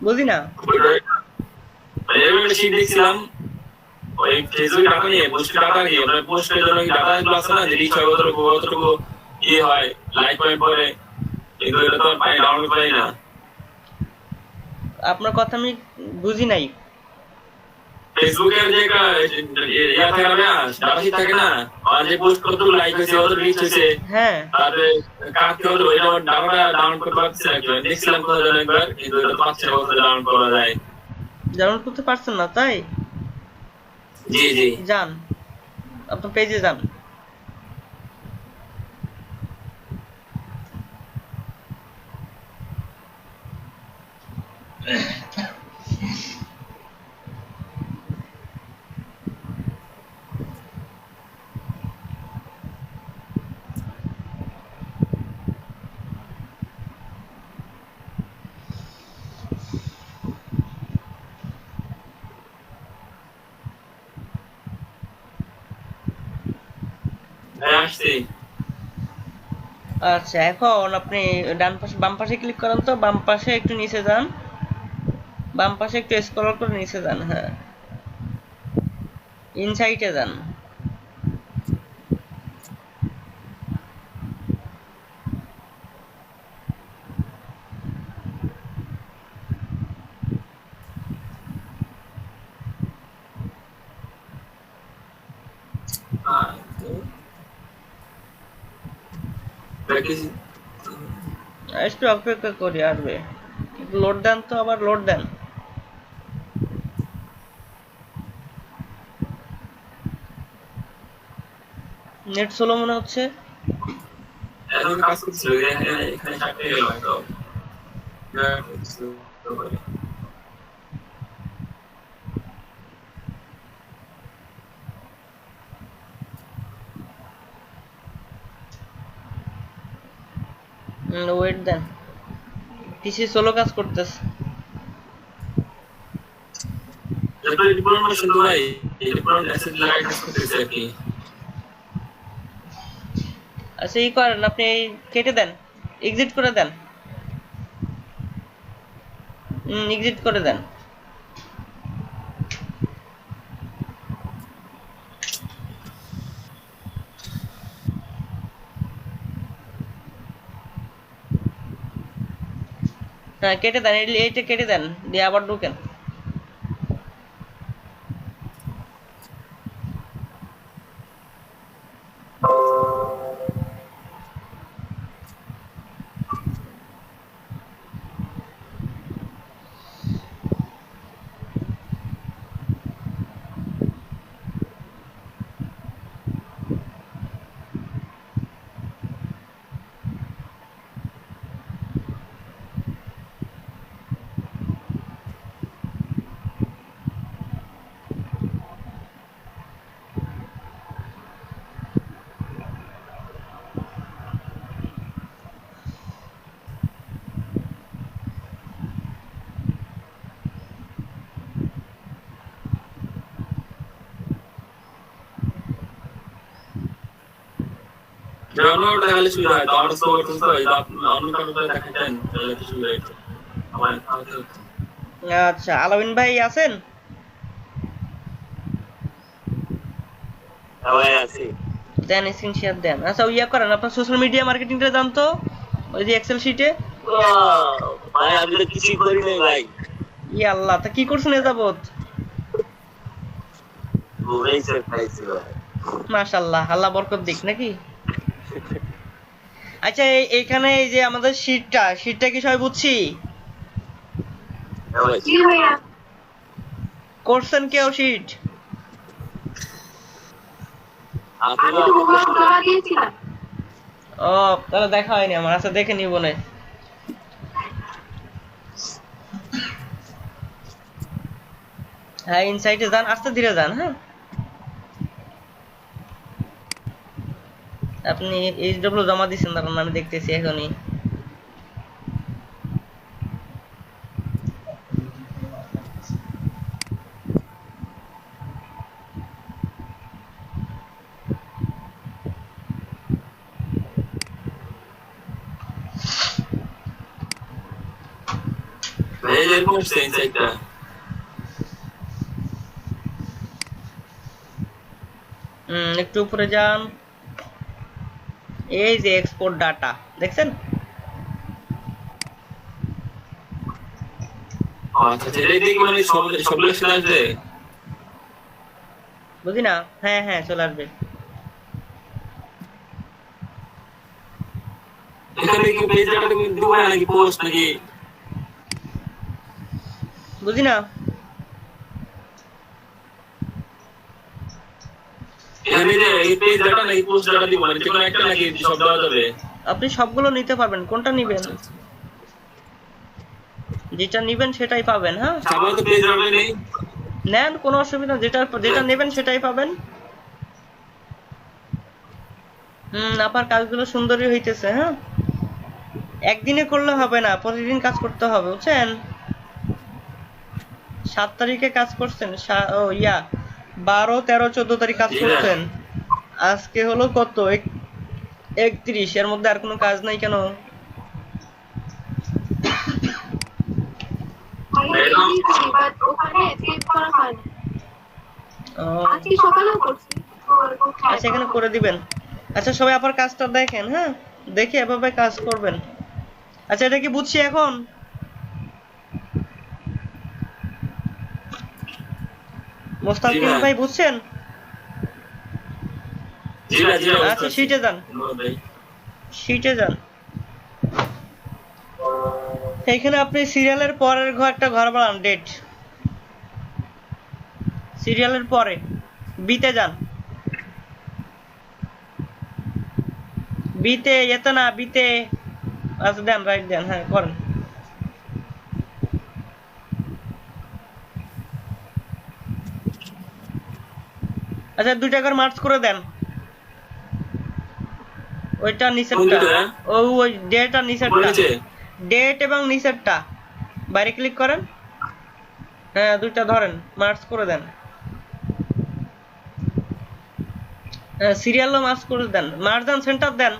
বুঝি না। শীট দেখছিলাম ওই ফেসবুক ডাটা নিয়ে পোস্ট ডাটা কি আপনার পোস্টের জন্য কি ডাটা গুলো আছে না যে রিচ হয় কতটুকু ইয়ে হয় লাইক পয়েন্ট পরে কিন্তু এটা তো পাই ডাউনলোড পাই না। আপনার কথা আমি বুঝি নাই। ফেসবুকের যে ইয়া থাকে না ডাটা শীট থাকে না আর যে পোস্ট কতটুকু লাইক হয়েছে কত রিচ হয়েছে হ্যাঁ তারপরে কাকে হলো এটা ডাটাটা ডাউনলোড করতে পারছি না দেখছিলাম কোথাও যেন একবার কিন্তু এটা পাচ্ছি না কোথাও ডাউনলোড করা যায়। ডাউনলোড করতে পারছেন না তাই? জি জি যান আপনার পেজে যান। আসছি। আচ্ছা এখন আপনি ডান পাশে বাম পাশে ক্লিক করেন তো, বাম পাশে একটু নিচে যান, বাম পাশে একটু স্ক্রল করে নিচে যান। হ্যাঁ ইনসাইটে যান। একটু অপেক্ষা করি, আসবে। লোড দেন তো, আবার লোড দেন। নেট স্লো মনে হচ্ছে। এখন কাজ করছিল এখানে চাকরি গেল হয়তো ওয়েট দেন, পিসি সোলো কাজ করতেছে। আচ্ছা ই করেন আপনি, কেটে দেন, এক্সিট করে দেন। এক্সিট করে দেন। হ্যাঁ কেটে দেন, এইটা কেটে দেন, দিয়ে আবার ঢুকেন। আচ্ছা আলামিন ভাই আছেন? দেন স্ক্রিন শেয়ার দেন। আচ্ছা ইয়া করেন, আপনার সোশ্যাল মিডিয়া মার্কেটিংটা জান তো, ওই যে এক্সেল শিটে। ভাই আমি তো কিছুই করি নাই ভাই। ই আল্লাহ, তা কি করছেন এ যাবত? মাশাআল্লাহ, আল্লাহ বরকত দিক নাকি। আচ্ছা এইখানে এই যে আমাদের শীটটা কি সবাই বুঝছি? করছেন কেউ শীট? ও তাহলে দেখা হয়নি আমার। আচ্ছা দেখে নিব না। হ্যাঁ ইনসাইটে যান, আস্তে ধীরে যান। হ্যাঁ আপনি এইচডব্লিউ জমা দিচ্ছেন, দাঁড়ান আমি দেখতেছি এখনই। এই যে এরকম সেন্সারটা একটু উপরে যান, এই যে এক্সপোর্ট ডাটা দেখছেন? আচ্ছা এটাই দেখি মানে সবগুলো চলে আসবে। বুঝি না। হ্যাঁ হ্যাঁ চলে আসবে। এখানে কি পেজ ডাটা তুমি দিব নাকি পোস্ট নাকি? বুঝি না। এখানে যে এই পেজ ডাটা নাকি পোস্ট ডাটা দিব মানে যে কোনো একটা নাকি সব দেওয়া যাবে? আপনি সবগুলো নিতে পারবেন, কোনটা নিবেন? যেটা নিবেন সেটাই পাবেন। হ্যাঁ সবাই তো পেজ ডাটা নেই। নেন, কোনো অসুবিধা, যেটা যেটা নেবেন সেটাই পাবেন। আপনার কাজগুলো সুন্দরই হইতেছে। হ্যাঁ, একদিনে করলে হবে না, প্রতিদিন কাজ করতে হবে, বুঝছেন? 7 তারিখে কাজ করছেন, 12, 13, 14 তারিখ কাজ করছেন, আজকে হলো কত 31, এর মধ্যে আর কোনো কাজ নাই কেন? আচ্ছা এখানে করে দিবেন। আচ্ছা সবাই আপনার কাজটা দেখেন, হ্যাঁ দেখে এভাবে কাজ করবেন। আচ্ছা এটা কি বুঝছি এখন? মোস্তাকিম ভাই বুঝছেন? আচ্ছা শিটে যান, শিটে যান। এখানে আপনি সিরিয়ালের পরের একটা ঘর বানান, ডেট সিরিয়ালের পরে বিতে যান। বিতে এত না, বিতে আচ্ছা দেন, রাইট দেন, হ্যাঁ করেন। আচ্ছা 2টা করে মার্চ করে দেন, ওইটা নিচেরটা, ওই ডেট আর নিচেরটা, ডেট এবং নিচেরটা বাইরে ক্লিক করেন। হ্যাঁ 2টা ধরেন, মার্চ করে দেন। সিরিয়ালও মার্চ করে দেন, মার্চ দেন, সেন্টার দেন।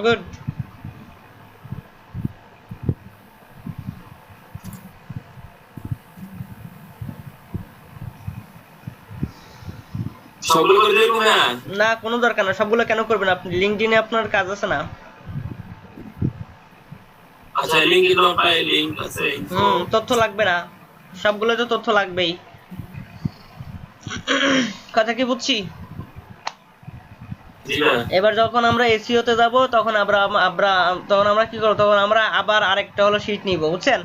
গুড। সবগুলো করে দেব না? না কোনো দরকার না, সবগুলো কেন করবেন? আপনি লিংকডইনে আপনার কাজ আছে না? আচ্ছা লিংক দাও, পাই লিংক আছে। তথ্য লাগবে না, সবগুলো তো তথ্য লাগবেই। কথা কি বুঝছি? এবার যখন আমরা এসইও তে যাব তখন আমরা কি করব, তখন আমরা আবার আরেকটা হলো শীট নিব, বুঝছেন?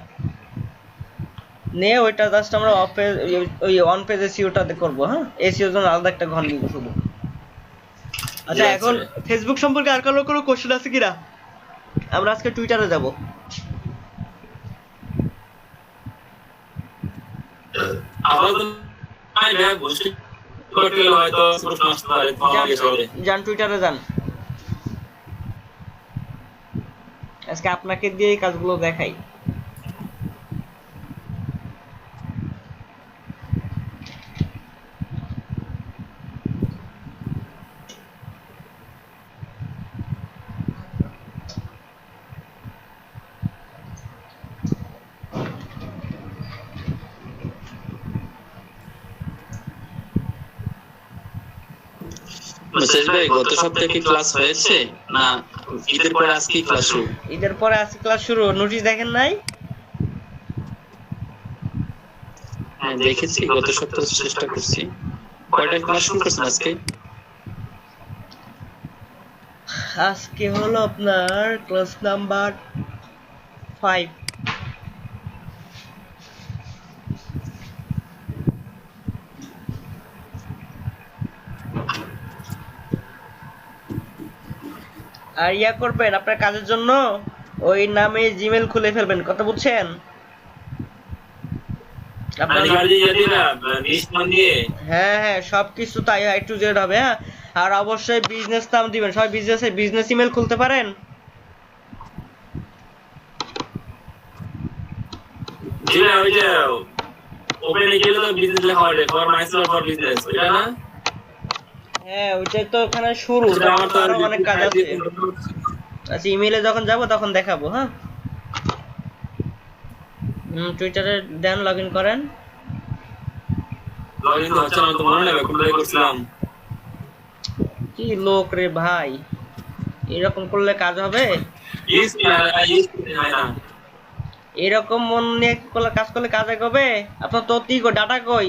নিয়ে ওইটা জাস্ট আমরা অফ পেজ, ওই অন পেজ এসইওটাতে করব। হ্যাঁ এসইওর জন্য আলাদা একটা ঘর নিব শুধু। আচ্ছা এখন ফেসবুক সম্পর্কে আর কোনো কোশ্চেন আছে কিনা? আমরা আজকে টুইটারে যাব। যান টুইটারে যান, আজকে আপনাকে দিয়ে এই কাজগুলো দেখাই। গত সপ্তাহে কি ক্লাস হয়েছে না ঈদের পরে আজকে ক্লাস শুরু? ঈদের পরে আজকে ক্লাস শুরু। নোটিশ দেখেন নাই? হ্যাঁ দেখেছি, গত সপ্তাহে চেষ্টা করছি। কয়টা ক্লাস শুরু করছেন আজকে? আজকে হলো আপনার ক্লাস নাম্বার 5। আর করবেন আপনার কাজের জন্য ওই নামে জিমেল খুলে ফেলবেন, কথা বুঝছেন? হ্যাঁ হ্যাঁ সবকিছু তাই A to Z হবে। হ্যাঁ আর অবশ্যই বিজনেস নাম দিবেন, সবাই বিজনেস ইমেল খুলতে পারেন? হ্যাঁ ওইটাই তো ওখানে শুরু, আরো অনেক কাজ আছে। আচ্ছা ইমেইলে যখন যাব তখন দেখাবো। হ্যাঁ টুইটারে দেন, লগইন করেন। লগইন তো হচ্ছে না, তো মনে নেই কোথায় করছিলাম। কি লোক রে ভাই, এরকম করলে কাজ হবে? ইস হয় না। এরকম মন নিয়ে কাজ করলে কাজ হবে? আপনার তথ্য ডাটা কই?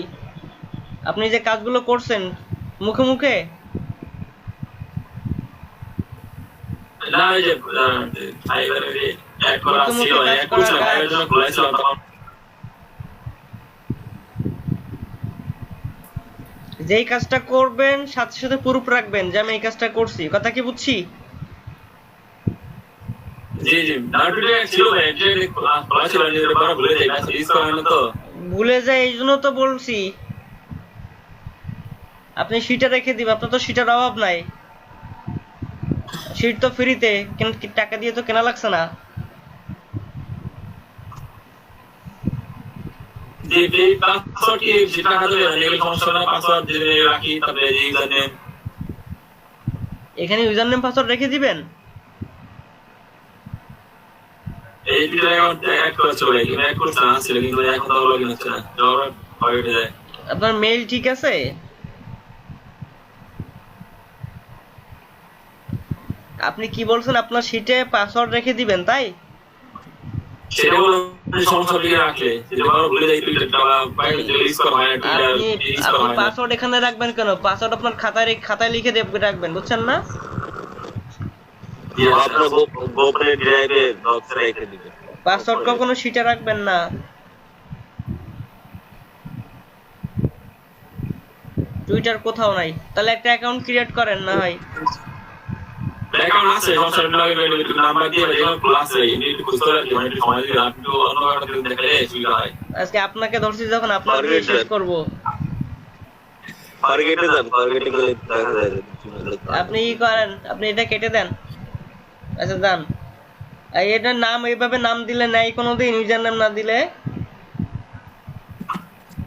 আপনি যে কাজগুলো করছেন মুখে মুখে, না ওই যে ফাইবারে অ্যাড করা মুখে ছিল, মুখে কাজ অ্যাড করার করছিলাম, কাজ। ফাইবার জন্য খোলাইছিলাম তখন। যেই কাজটা করবেন সাথে সাথে প্রুফ রাখবেন যে আমি এই কাজটা করছি, কথা কি বুঝছি? জি জি, নাটুরে ছিল ভাই, এটা খোলা ছিল, এটা বড় ভুলে যাই, ব্যাস ইউজ করা হলো তো। ভুলে যায় এই জন্য তো বলছি আপনি সিটে রেখে দিবেন। আপনার তো সিটের অভাব নাই, সিট তো ফ্রিতে, টাকা দিয়ে তো কেনা লাগছে না। যে পাসওয়ার্ড কি যেটা হাতে এগুলো সমস্যা না, পাসওয়ার্ড দিয়ে রাখি, তারপরে ইউজার নেম। এখানে ইউজার নেম পাসওয়ার্ড রেখে দিবেন। এই দুটো অ্যাকাউন্ট অ্যাড করা চলে, কিন্তু অ্যাড করতে না ছিল, কিন্তু এখন তো লগইন হচ্ছে না, জব হয়ে যায়। আপনার মেইল ঠিক আছে? আপনি কি বলছেন আপনার সিটে পাসওয়ার্ড রেখে দিবেন, তাই? সেটা বলে সমস্যা লিখে রাখলে যেটা বড় ভুলে যাই, টুইটারটা বাইরে যে ইউজ করা হয় না, টুইটার ইউজ করা আপনি হয় না। পাসওয়ার্ড এখানে রাখবেন কেন? পাসওয়ার্ড আপনার খাতায় লিখে রাখবেন, বুঝছেন না? আপনার গোপনে ড্রাইভে বক্সে রেখে দিবেন। পাসওয়ার্ড কখনো সিটে রাখবেন না। টুইটার কোথাও নাই, তাহলে একটা অ্যাকাউন্ট ক্রিয়েট করেন না হয়। অ্যাকাউন্ট আছে, সমস্যা লাগে একটু নাম্বার দিয়ে যেমন প্লাস আছে, একটু খুঁজতে লাগে, মানে একটু সময় দিলে আপনি অন্য একটা দিন দেখালে সুবিধা হয়। আজকে আপনাকে ধরছি যখন আপনার দিয়ে শেষ করব। ফরগেটে যান, ফরগেটে গেলে দেখা যায়। আপনি কি করেন, আপনি এটা কেটে দেন। আচ্ছা যান, এটার নাম এইভাবে নাম দিলে নাই কোনোদিন, ইউজার নাম না দিলে।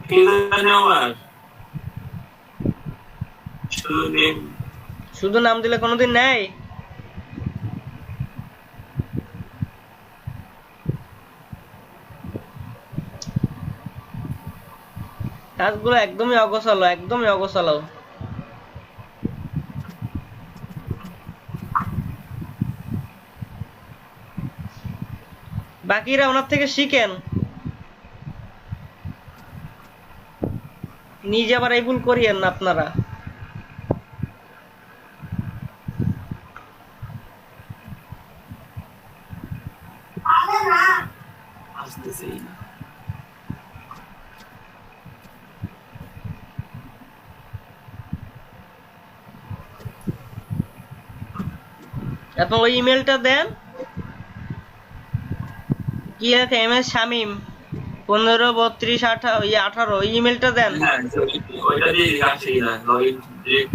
কি জানি আমার শুধু নেম, শুধু নাম দিলে কোনোদিন নেই। কাজগুলো একদমই অগোছালো, একদমই অগোছালো। বাকিরা ওনার থেকে শিখেন, নিজে আবার এই ভুল করিয়েন না আপনারা। আসতেছেই না। আপনি ওই ইমেলটা দেন, কি আছে MS শামিম 153218 ওই ইমেলটা দেন। হ্যাঁ, ওইটা দিয়ে আসে না, লগইন ডিরেক্ট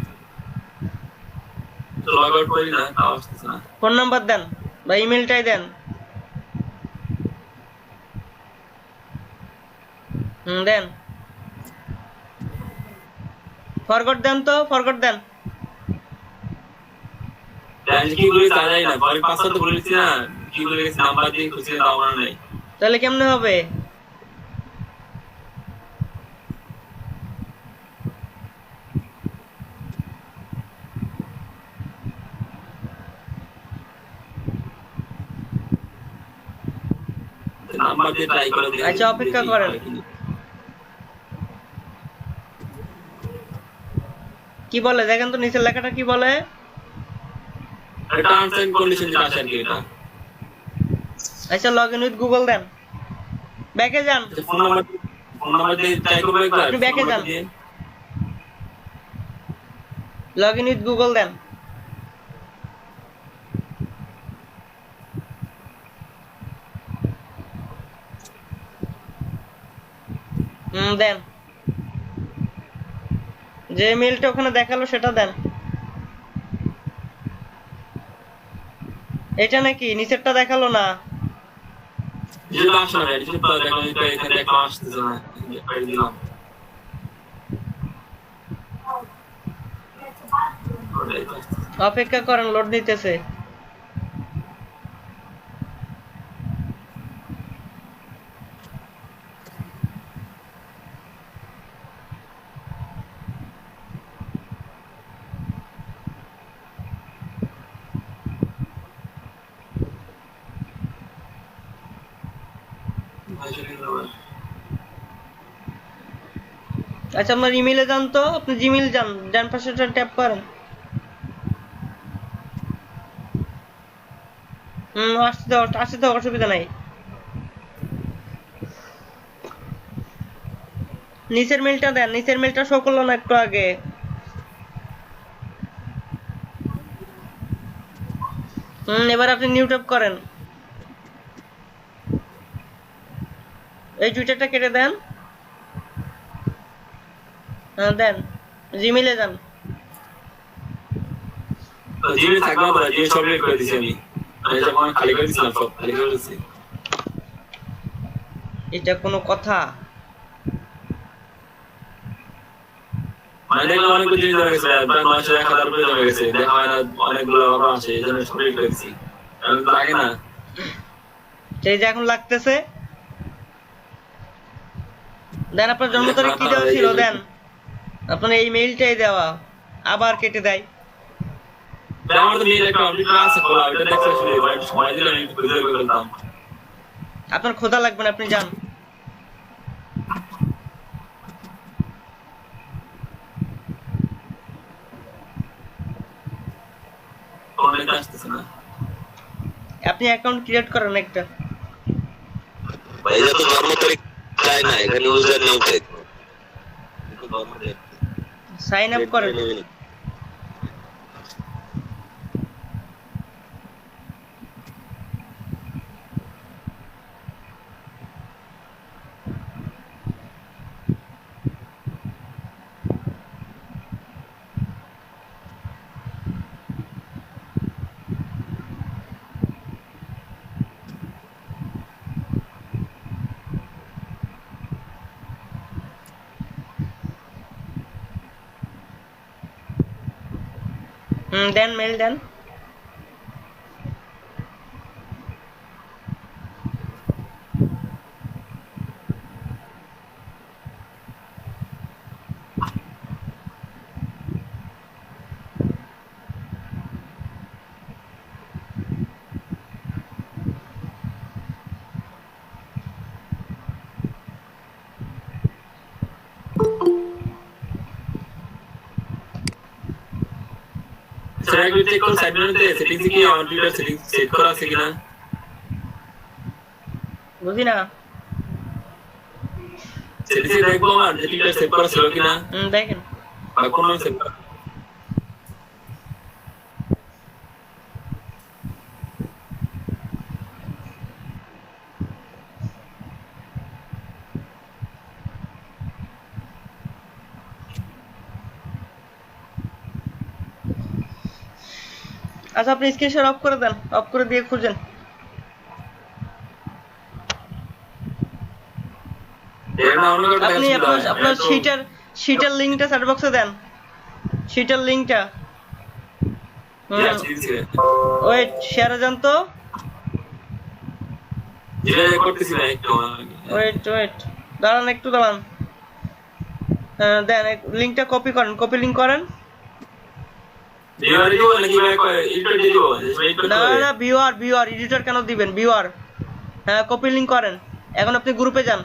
তো লগ আউট করি না, তাও আসতেছে না। ফোন নাম্বার দেন বা ইমেলটাই দেন। দেন, ফরগট দেন, তো ফরগট দেন। কি বলে তা যায় না, পরে পাসওয়ার্ড তো বলেছি না, কি বলে গেছি নাম্বার দিয়ে খুঁজে তাও মনে নেই। তাহলে কেমনে হবে? নাম্বার দিয়ে ট্রাই করে দেখি। আচ্ছা অপেক্ষা করেন, কি বলে দেখেন তো নিচের লেখাটা কি বলে। এটা টার্মস এন্ড কন্ডিশন যেটা আছে আর কি এটা। আচ্ছা লগইন উইথ গুগল দেন, ব্যাকে যান। ফোন নাম্বার দিয়ে ট্রাই করব একবার। আপনি ব্যাকে যান, লগইন উইথ গুগল দেন। দেন, যে মেলটা ওখানে দেখালো সেটা দেন। এটা নাকি নিচেরটা দেখালো না? যেটা আসলে না, যেটা দেখো এটা এখানে একটা আসতেছে না, এই দিলাম। অপেক্ষা করেন, লোড নিতেছে। আচ্ছা আপনার ইমেইলে যান তো, আপনি জিমেইল যান, ডান পাশেটা ট্যাপ করেন। আসতে দাও অসুবিধা নাই। নিচের মেলটা দেন, নিচের মেলটা শো করলো না একটু আগে। এবার আপনি নিউ ট্যাপ করেন, এই টুইটারটা কেটে দেন। দেন জিমেইলে যান। জিমেইল থাকবে না, জিমেইল সব ডিলিট করে দিয়েছি আমি। আমি যখন খালি করে দিয়েছিলাম সব খালি করে দিয়েছি। এটা কোনো কথা? মানে দেখলাম অনেকগুলো জিনিস জমে গেছে, প্রায় 9,000-1,000 রুপিয়া জমে গেছে, দেখা হয় না, অনেকগুলো অফার আছে, এই জন্য সব ডিলিট করে দিয়েছি। এখন তো লাগে না। সেই যে এখন লাগতেছে। দেন আপনার জন্ম তারিখ কি দেওয়া ছিল, দেন আপনার এই মেইলটাই দেওয়া, আবার কেটে দেয়। আমার তো মেইল একটা কমপ্লিট আছে খোলা, ওটা দেখতে আসলে সময় দিলে আমি খুঁজে বের করতাম। আপনার খোদা লাগবে না, আপনি যান। অনেকটা আসতেছে না আপনি অ্যাকাউন্ট ক্রিয়েট করেন একটা। ভাই এটা তো জন্ম তারিখ চাই না, এখানে ইউজার নেম চাই। সাইন আপ করেন। দেন মেল দেন। সেটা একটু চেক করুন সাইড মেনুতে সেটিংস কি আমার টুইটার সেটিংস সেট করা আছে কিনা। বুঝি না। সেটিংসে দেখবো আমার যে টুইটার সেট করা ছিল কিনা, দেখেন। বা কোন সেট করা। আচ্ছা আপনি স্ক্রিনশট অফ করে দেন, অফ করে দিয়ে খুঁজেন। আপনি আপনার শিটের লিংকটা চ্যাট বক্সে দেন, শিটের লিংকটা। ওয়েট, শেয়ারে যান তো। ওয়েট দাঁড়ান, একটু দাঁড়ান। দেন লিংকটা কপি করেন, কপি লিংক করেন। না ভিউয়ার এডিটর কেন দিবেন, ভিউয়ার। হ্যাঁ কপি লিংক করেন। এখন আপনি গ্রুপে যান।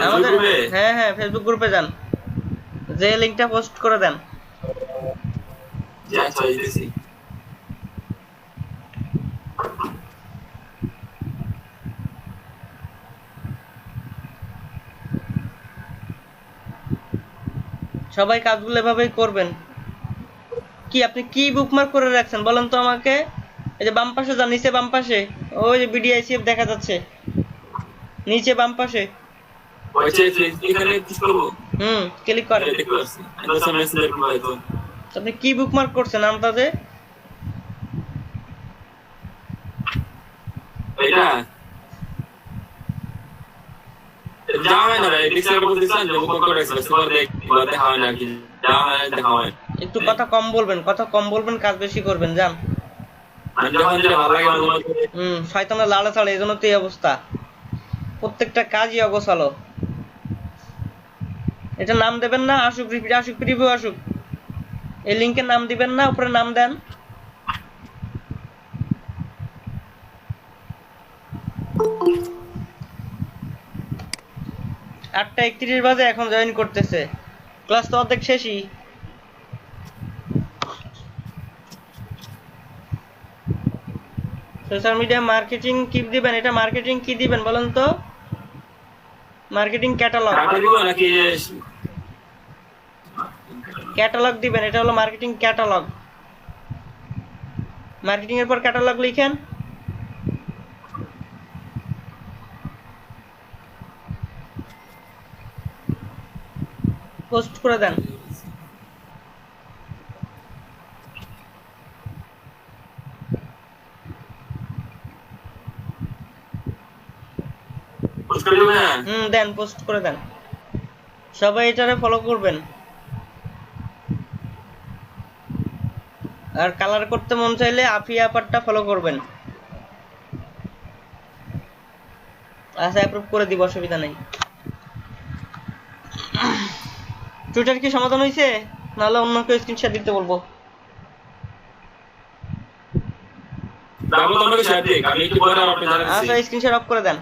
আমাদের হ্যাঁ ফেসবুক গ্রুপে যান, যে লিংকটা পোস্ট করে দেন। সবাই কাজগুলো এভাবেই করবেন। কি আপনি কি বুকমার্ক করে রাখছেন বলেন তো আমাকে? এই যে বাম পাশে যান, নিচে বাম পাশে, ওই যে বিডিআইসিএফ দেখা যাচ্ছে নিচে বাম পাশে। ক্লিক করেন। আপনি কি বুকমার্ক করছেন আন্দাজে? এটা জামাই না ভাই, ডিক্সের উপর দিছেন যে বুক করে রাখছেন, সুপার দেখ দেখা হয় না কি, জামাই দেখা হয়। একটু কথা কম বলবেন, কাজ বেশি করবেন, যান। আমি যখন যেটা ভালো লাগে আমার শয়তানের লাড়া ছাড়ে, এজন্য তো এই অবস্থা, প্রত্যেকটা কাজই অগোছালো। এটা নাম দেবেন না, আসুক প্রিভিউ আসুক, এই লিংকের নাম দিবেন না, উপরে নাম দেন। 8:31 বাজে এখন জয়েন করতেছে, ক্লাস তো অর্ধেক শেষই। সোশ্যাল মিডিয়া মার্কেটিং কি দিবেন? এটা মার্কেটিং কি দিবেন বলেন তো? মার্কেটিং ক্যাটালগ, টাকা দিব নাকি ক্যাটালগ দিবেন। এটা হলো মার্কেটিং ক্যাটালগ। মার্কেটিং এর পর ক্যাটালগ লিখেন। পোস্ট করে দেন। পোস্ট করে দিবেন? দেন, পোস্ট করে দেন। সবাই এটারে ফলো করবেন। আর কালার করতে মন চাইলে আফিয়া আপারটা ফলো করবেন। আচ্ছা, অ্যাপ্রুভ করে দিব, অসুবিধা নেই। টুইটার কি সমাধান হয়েছে? নাহলে অন্য কেউ স্ক্রিনশট দিতে বলবো। দাবো তোমাকে শেয়ার দিই, আমি একটু পরে আপনি জানাচ্ছি। আচ্ছা, স্ক্রিনশট অফ করে দেন,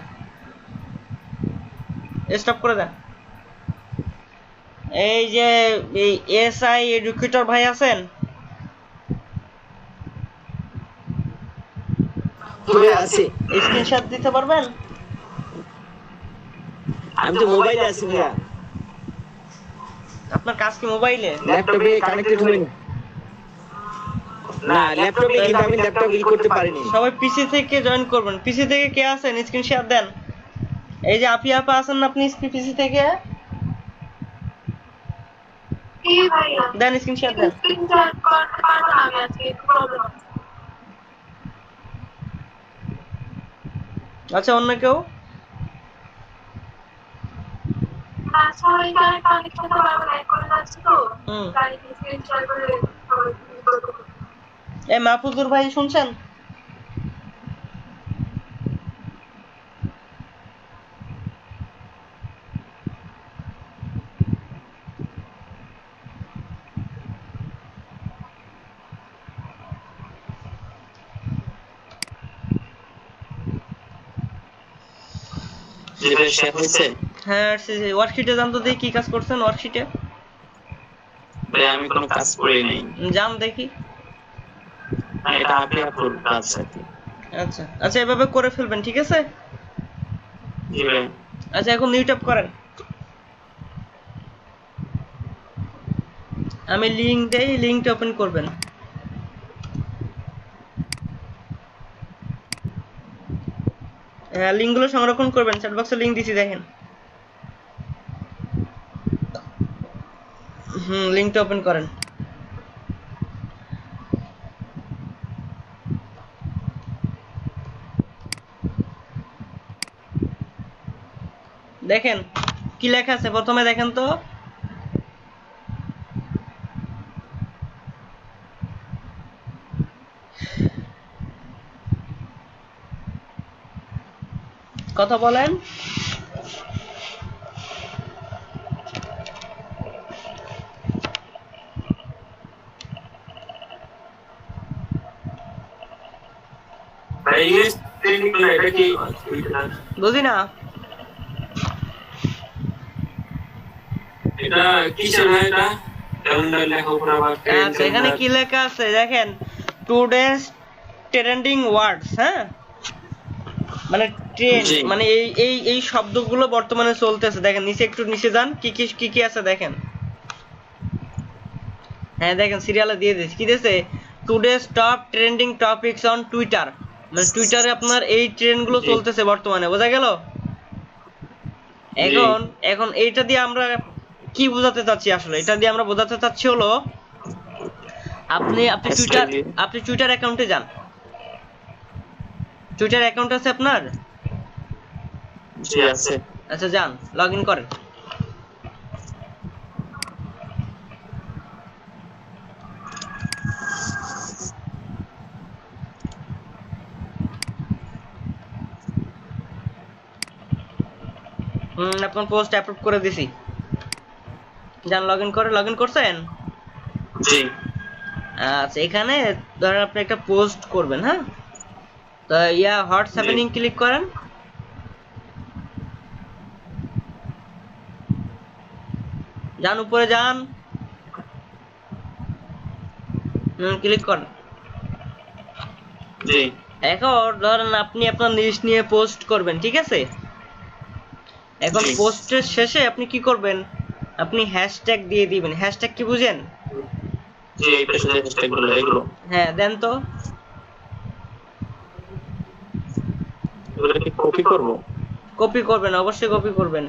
স্টপ করে দেন। এই যে এই এসআই এডুকেটর ভাই আছেন? আছি, স্ক্রিনশট দিতে পারবেন? আমি তো মোবাইলে আছি ভাইয়া, আপনার কাজ কি মোবাইলে? ল্যাপটপে কানেক্টেড হয়নি। না, ল্যাপটপে কিন্তু আমি ল্যাপটপ ই করতে পারিনি। সবাই পিসি থেকে জয়েন করবেন। পিসি থেকে কে আছেন স্ক্রিনশট দেন। এই যে আফিয়া আপা আছেন না আপনি পিসি থেকে? দেন, স্ক্রিনশট দেন। আচ্ছা, অন্য কেউ? এই মাহফুজুর ভাই শুনছেন? যেটা শেয়ার হয়েছে হ্যাঁ, ওয়ার্কশিটে যান তো দেখি কি কাজ করছেন ওয়ার্কশিটে। ভাই, আমি কোনো কাজ করি নাই। যান দেখি। না, এটা আপনি আপনার কাজ আছে। আচ্ছা আচ্ছা, এভাবে করে ফেলবেন, ঠিক আছে? জি ভাই। আচ্ছা, এখন নিউ ট্যাব করেন। আমি লিংক দেই, লিংকটা ওপেন করবেন। হ্যাঁ, লিংকগুলো সংরক্ষণ করবেন। চ্যাট বক্সে লিংক দিছি, দেখেন। লিংকটা ওপেন করেন। দেখেন কি লেখা আছে, প্রথমে দেখেন তো। কথা বলেন। ভাই ইংলিশ ট্রেনিং না, এটা কি বুঝি না। এটা কিসের ভাই? এটা ক্যালেন্ডার লেখা উপরে আবার আচ্ছা, এখানে কি লেখা আছে দেখেন, টুডেস ট্রেন্ডিং ওয়ার্ডস। হ্যাঁ, মানে ট্রেন্ড, জি। মানে এই এই এই শব্দগুলো বর্তমানে চলতেছে। দেখেন নিচে, একটু নিচে যান, কি কি কি কি আছে দেখেন। হ্যাঁ দেখেন, সিরিয়ালে দিয়ে দিয়েছে, কি দিয়েছে? Today's top trending topics on Twitter. মানে টুইটারে আপনার এই ট্রেন্ডগুলো জি। চলতেছে বর্তমানে, বোঝা গেল? এখন এখন এইটা দিয়ে আমরা কি বোঝাতে চাচ্ছি? আসলে এটা দিয়ে আমরা বোঝাতে চাচ্ছি হলো, আপনি আপনি টুইটার আপনি টুইটার অ্যাকাউন্টে যান। টুইটার অ্যাকাউন্ট আছে আপনার? জি আছে। আচ্ছা, যান, লগ ইন করেন। আপনার পোস্ট অ্যাপ্রুভ করে দিছি। যান, লগ ইন করে। লগ ইন করছেন? জি। আচ্ছা, এখানে ধরেন আপনি একটা পোস্ট করবেন। হ্যাঁ, তো ইয়া, হোয়াটস হ্যাপেনিং ক্লিক করেন। যান উপরে যান, ক্লিক করেন। জি এখন ধরেন আপনি আপনার নিউজ নিয়ে পোস্ট করবেন, ঠিক আছে? এখন জি। পোস্টের শেষে আপনি কি করবেন, আপনি হ্যাশট্যাগ দিয়ে দিবেন। হ্যাশট্যাগ কি বুঝেন? জি এই পেশে যে হ্যাশট্যাগ গুলো এগুলো হ্যাঁ দেন তো। এগুলো কি কপি করব? কপি করবেন, অবশ্যই কপি করবেন।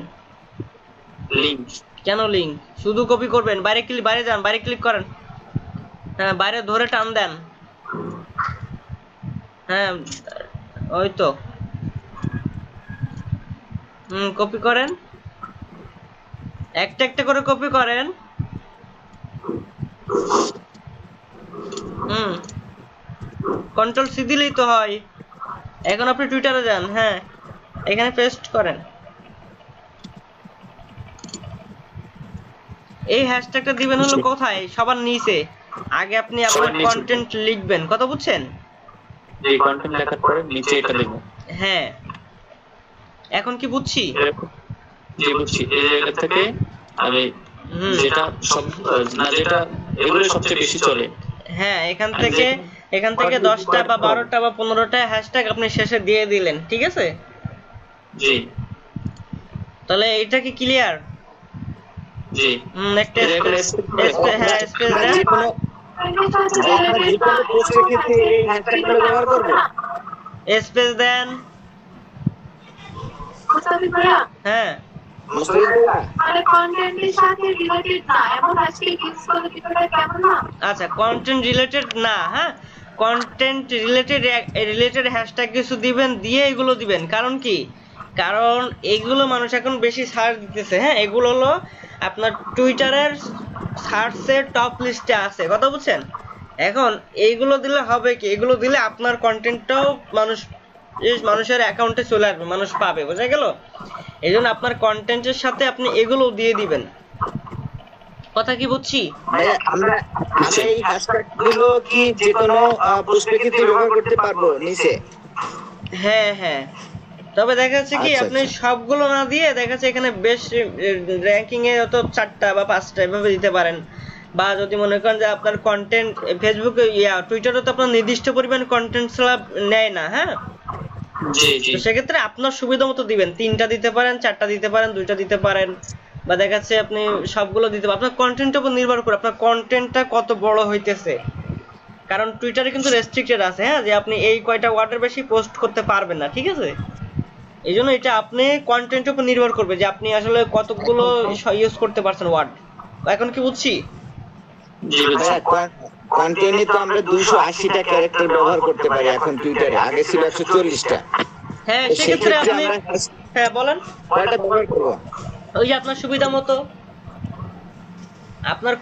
লিংক কেন লিঙ্ক? শুধু কপি করবেন। বাইরে যান, বাইরে ক্লিক করেন। হ্যাঁ বাইরে ধরে টান দেন। হ্যাঁ ওই তো, কপি করেন, একটা একটা করে কপি করেন। কন্ট্রোল সি দিলেই তো হয়। এখন আপনি টুইটারে যান, হ্যাঁ এখানে পেস্ট করেন। এই হ্যাশট্যাগটা দিবেন হলো কোথায়, সবার নিচে। আগে আপনি আপনার সবার নিচে। কন্টেন্ট লিখবেন, কথা বুঝছেন? এই কন্টেন্ট লেখার পরে নিচে এটা দেব। হ্যাঁ এখন কি বুঝছি? জি বুঝছি। এই জায়গা থেকে আমি হুম যেটা সব না যেটা এগুলো সবচেয়ে বেশি চলে। হ্যাঁ এখান থেকে 10টা বা 12টা বা 15টা হ্যাশট্যাগ আপনি শেষে দিয়ে দিলেন, ঠিক আছে? জি তাহলে এটা কি ক্লিয়ার? জি একটা এই জায়গাটা হ্যাঁ স্পেস দেন। যেকোনো পোস্টের ক্ষেত্রে এই হ্যাশট্যাগগুলো ব্যবহার করব। স্পেস দেন। মুস্তাফিজ ভাইয়া, হ্যাঁ মুস্তাফিজ ভাইয়া, মানে কন্টেন্টের সাথে রিলেটেড না এমন হ্যাশট্যাগ ইউজ করলে ভিডিওটা কেমন না? আচ্ছা কন্টেন্ট রিলেটেড না, হ্যাঁ কন্টেন্ট রিলেটেড হ্যাশট্যাগ কিছু দিবেন, দিয়ে এগুলো দিবেন। কারণ কি, কারণ এগুলো মানুষ এখন বেশি সার্চ দিতেছে। হ্যাঁ এগুলো হলো আপনার টুইটারের সার্চের টপ লিস্টে আছে, কথা বুঝছেন? এখন এইগুলো দিলে হবে কি, এগুলো দিলে আপনার কন্টেন্টটাও মানুষের অ্যাকাউন্টে চলে আসবে, মানুষ পাবে, বোঝা গেল? এই জন্য আপনার কন্টেন্টের সাথে আপনি এগুলো দিয়ে দিবেন। কথা কি বুঝছি? ভাইয়া আমরা এই হ্যাশট্যাগগুলো কি যেকোনো পোস্টের ক্ষেত্রে ব্যবহার করতে পারবো নিচে? হ্যাঁ হ্যাঁ, তবে দেখা যাচ্ছে কি আচ্ছা, আপনি আচ্ছা। সবগুলো না দিয়ে দেখা যাচ্ছে এখানে বেশ র্যাঙ্কিং এ হয়তো 4টা বা 5টা এভাবে দিতে পারেন। বা যদি মনে করেন যে আপনার কন্টেন্ট ফেসবুকে টুইটারে তো আপনার নির্দিষ্ট পরিমাণ কন্টেন্ট ছাড়া নেয় না, হ্যাঁ জি জি তো সেক্ষেত্রে আপনার সুবিধা মতো দিবেন, 3টা দিতে পারেন, 4টা দিতে পারেন, 2টা দিতে পারেন, বা দেখা যাচ্ছে আপনি সবগুলো দিতে পারেন। আপনার কন্টেন্টের উপর নির্ভর করে আপনার কন্টেন্টটা কত বড় হইতেছে। কারণ টুইটারে কিন্তু রেস্ট্রিক্টেড আছে, হ্যাঁ যে আপনি এই কয়টা ওয়ার্ডের বেশি পোস্ট করতে পারবেন না, ঠিক আছে? এই জন্য এটা আপনি কন্টেন্টের উপর নির্ভর করবে যে আপনি আসলে কতগুলো ইউজ করতে পারছেন ওয়ার্ড। এখন কি বুঝছি? জি বুঝছি। ভাইয়া কন্টেন্টে তো আমরা 280টা ক্যারেক্টার ব্যবহার করতে পারি এখন টুইটারে, আগে ছিল 140টা। হ্যাঁ তো সেক্ষেত্রে সেক্ষেত্রে আপনি, আমরা হ্যাঁ বলেন, কয়টা ব্যবহার করব? ওই যে আপনার সুবিধা মতো আপনার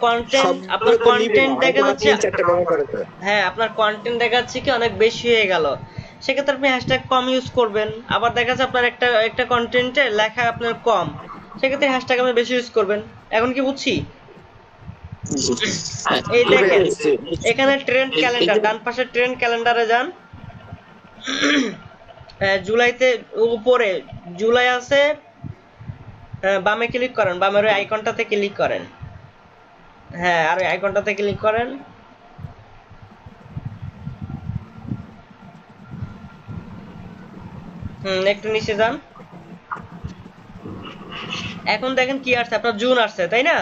সবগুলো তো নিবে না, দেখা হয়তো যাচ্ছে 3-4টা ব্যবহার করতে হবে। হ্যাঁ আপনার কন্টেন্ট দেখা যাচ্ছে কি অনেক বেশি হয়ে গেল, সেক্ষেত্রে আপনি হ্যাশট্যাগ কম ইউজ করবেন। আবার দেখা যাচ্ছে আপনার একটা কন্টেন্টে লেখা আপনার কম, সেক্ষেত্রে হ্যাশট্যাগ আপনি বেশি ইউজ করবেন। এখন কি বুঝছি? হ্যাঁ, এই বুঝতে দেখেন পেরেছি। এখানে ট্রেন্ড ক্যালেন্ডার, ডান পাশে ট্রেন্ড ক্যালেন্ডারে যান। জুলাইতে উপরে জুলাই আছে, বামে ক্লিক করেন, বামের ওই আইকনটাতে ক্লিক করেন। হ্যাঁ আর ওই আইকনটাতে ক্লিক করেন। একটু নিচে যান। এখন দেখেন কি আসছে, আপনার জুন আসছে তাই না?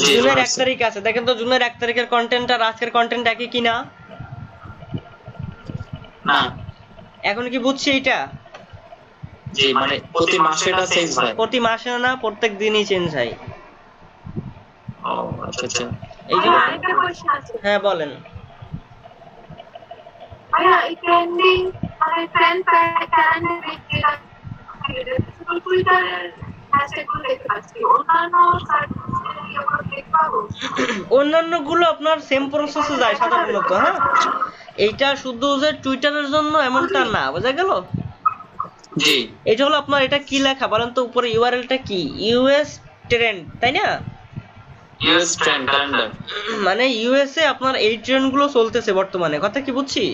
জি, জুনের 1 আছে। তারিখ আছে, দেখেন তো জুনের 1 তারিখের কন্টেন্ট আর আজকের কন্টেন্ট একই কিনা? না এখন কি বুঝছি এটা? জি মানে প্রতি মাসে এটা চেঞ্জ হয়। প্রতি মাসে না, প্রত্যেক দিনই চেঞ্জ হয়। ও আচ্ছা আচ্ছা। এই ভাইয়া জন্য আরেকটা কোয়েশ্চেন আছে। হ্যাঁ বলেন। ভাইয়া এই ট্রেন্ডিং মানে ট্রেন্ড ক্যালেন্ডার টুইটারের হ্যাশট্যাগ গুলো দেখতে পাচ্ছি, অন্যান্য সাইটগুলো দেখতে পাবো? অন্যান্য গুলো আপনার সেম প্রসেসে যায় সাধারণত, হ্যাঁ এইটা শুধু যে টুইটারের জন্য এমনটা না, বোঝা গেল? জি এটা হলো আপনার, এটা কি লেখা বলেন তো উপরে, ইউআরএলটা কি? ইউএস ট্রেন্ড, তাই না? US trend calendar. মানে ইউএসএ আপনার এই ট্রেন্ড গুলো চলতেছে বর্তমানে, কথা কি বুঝছি?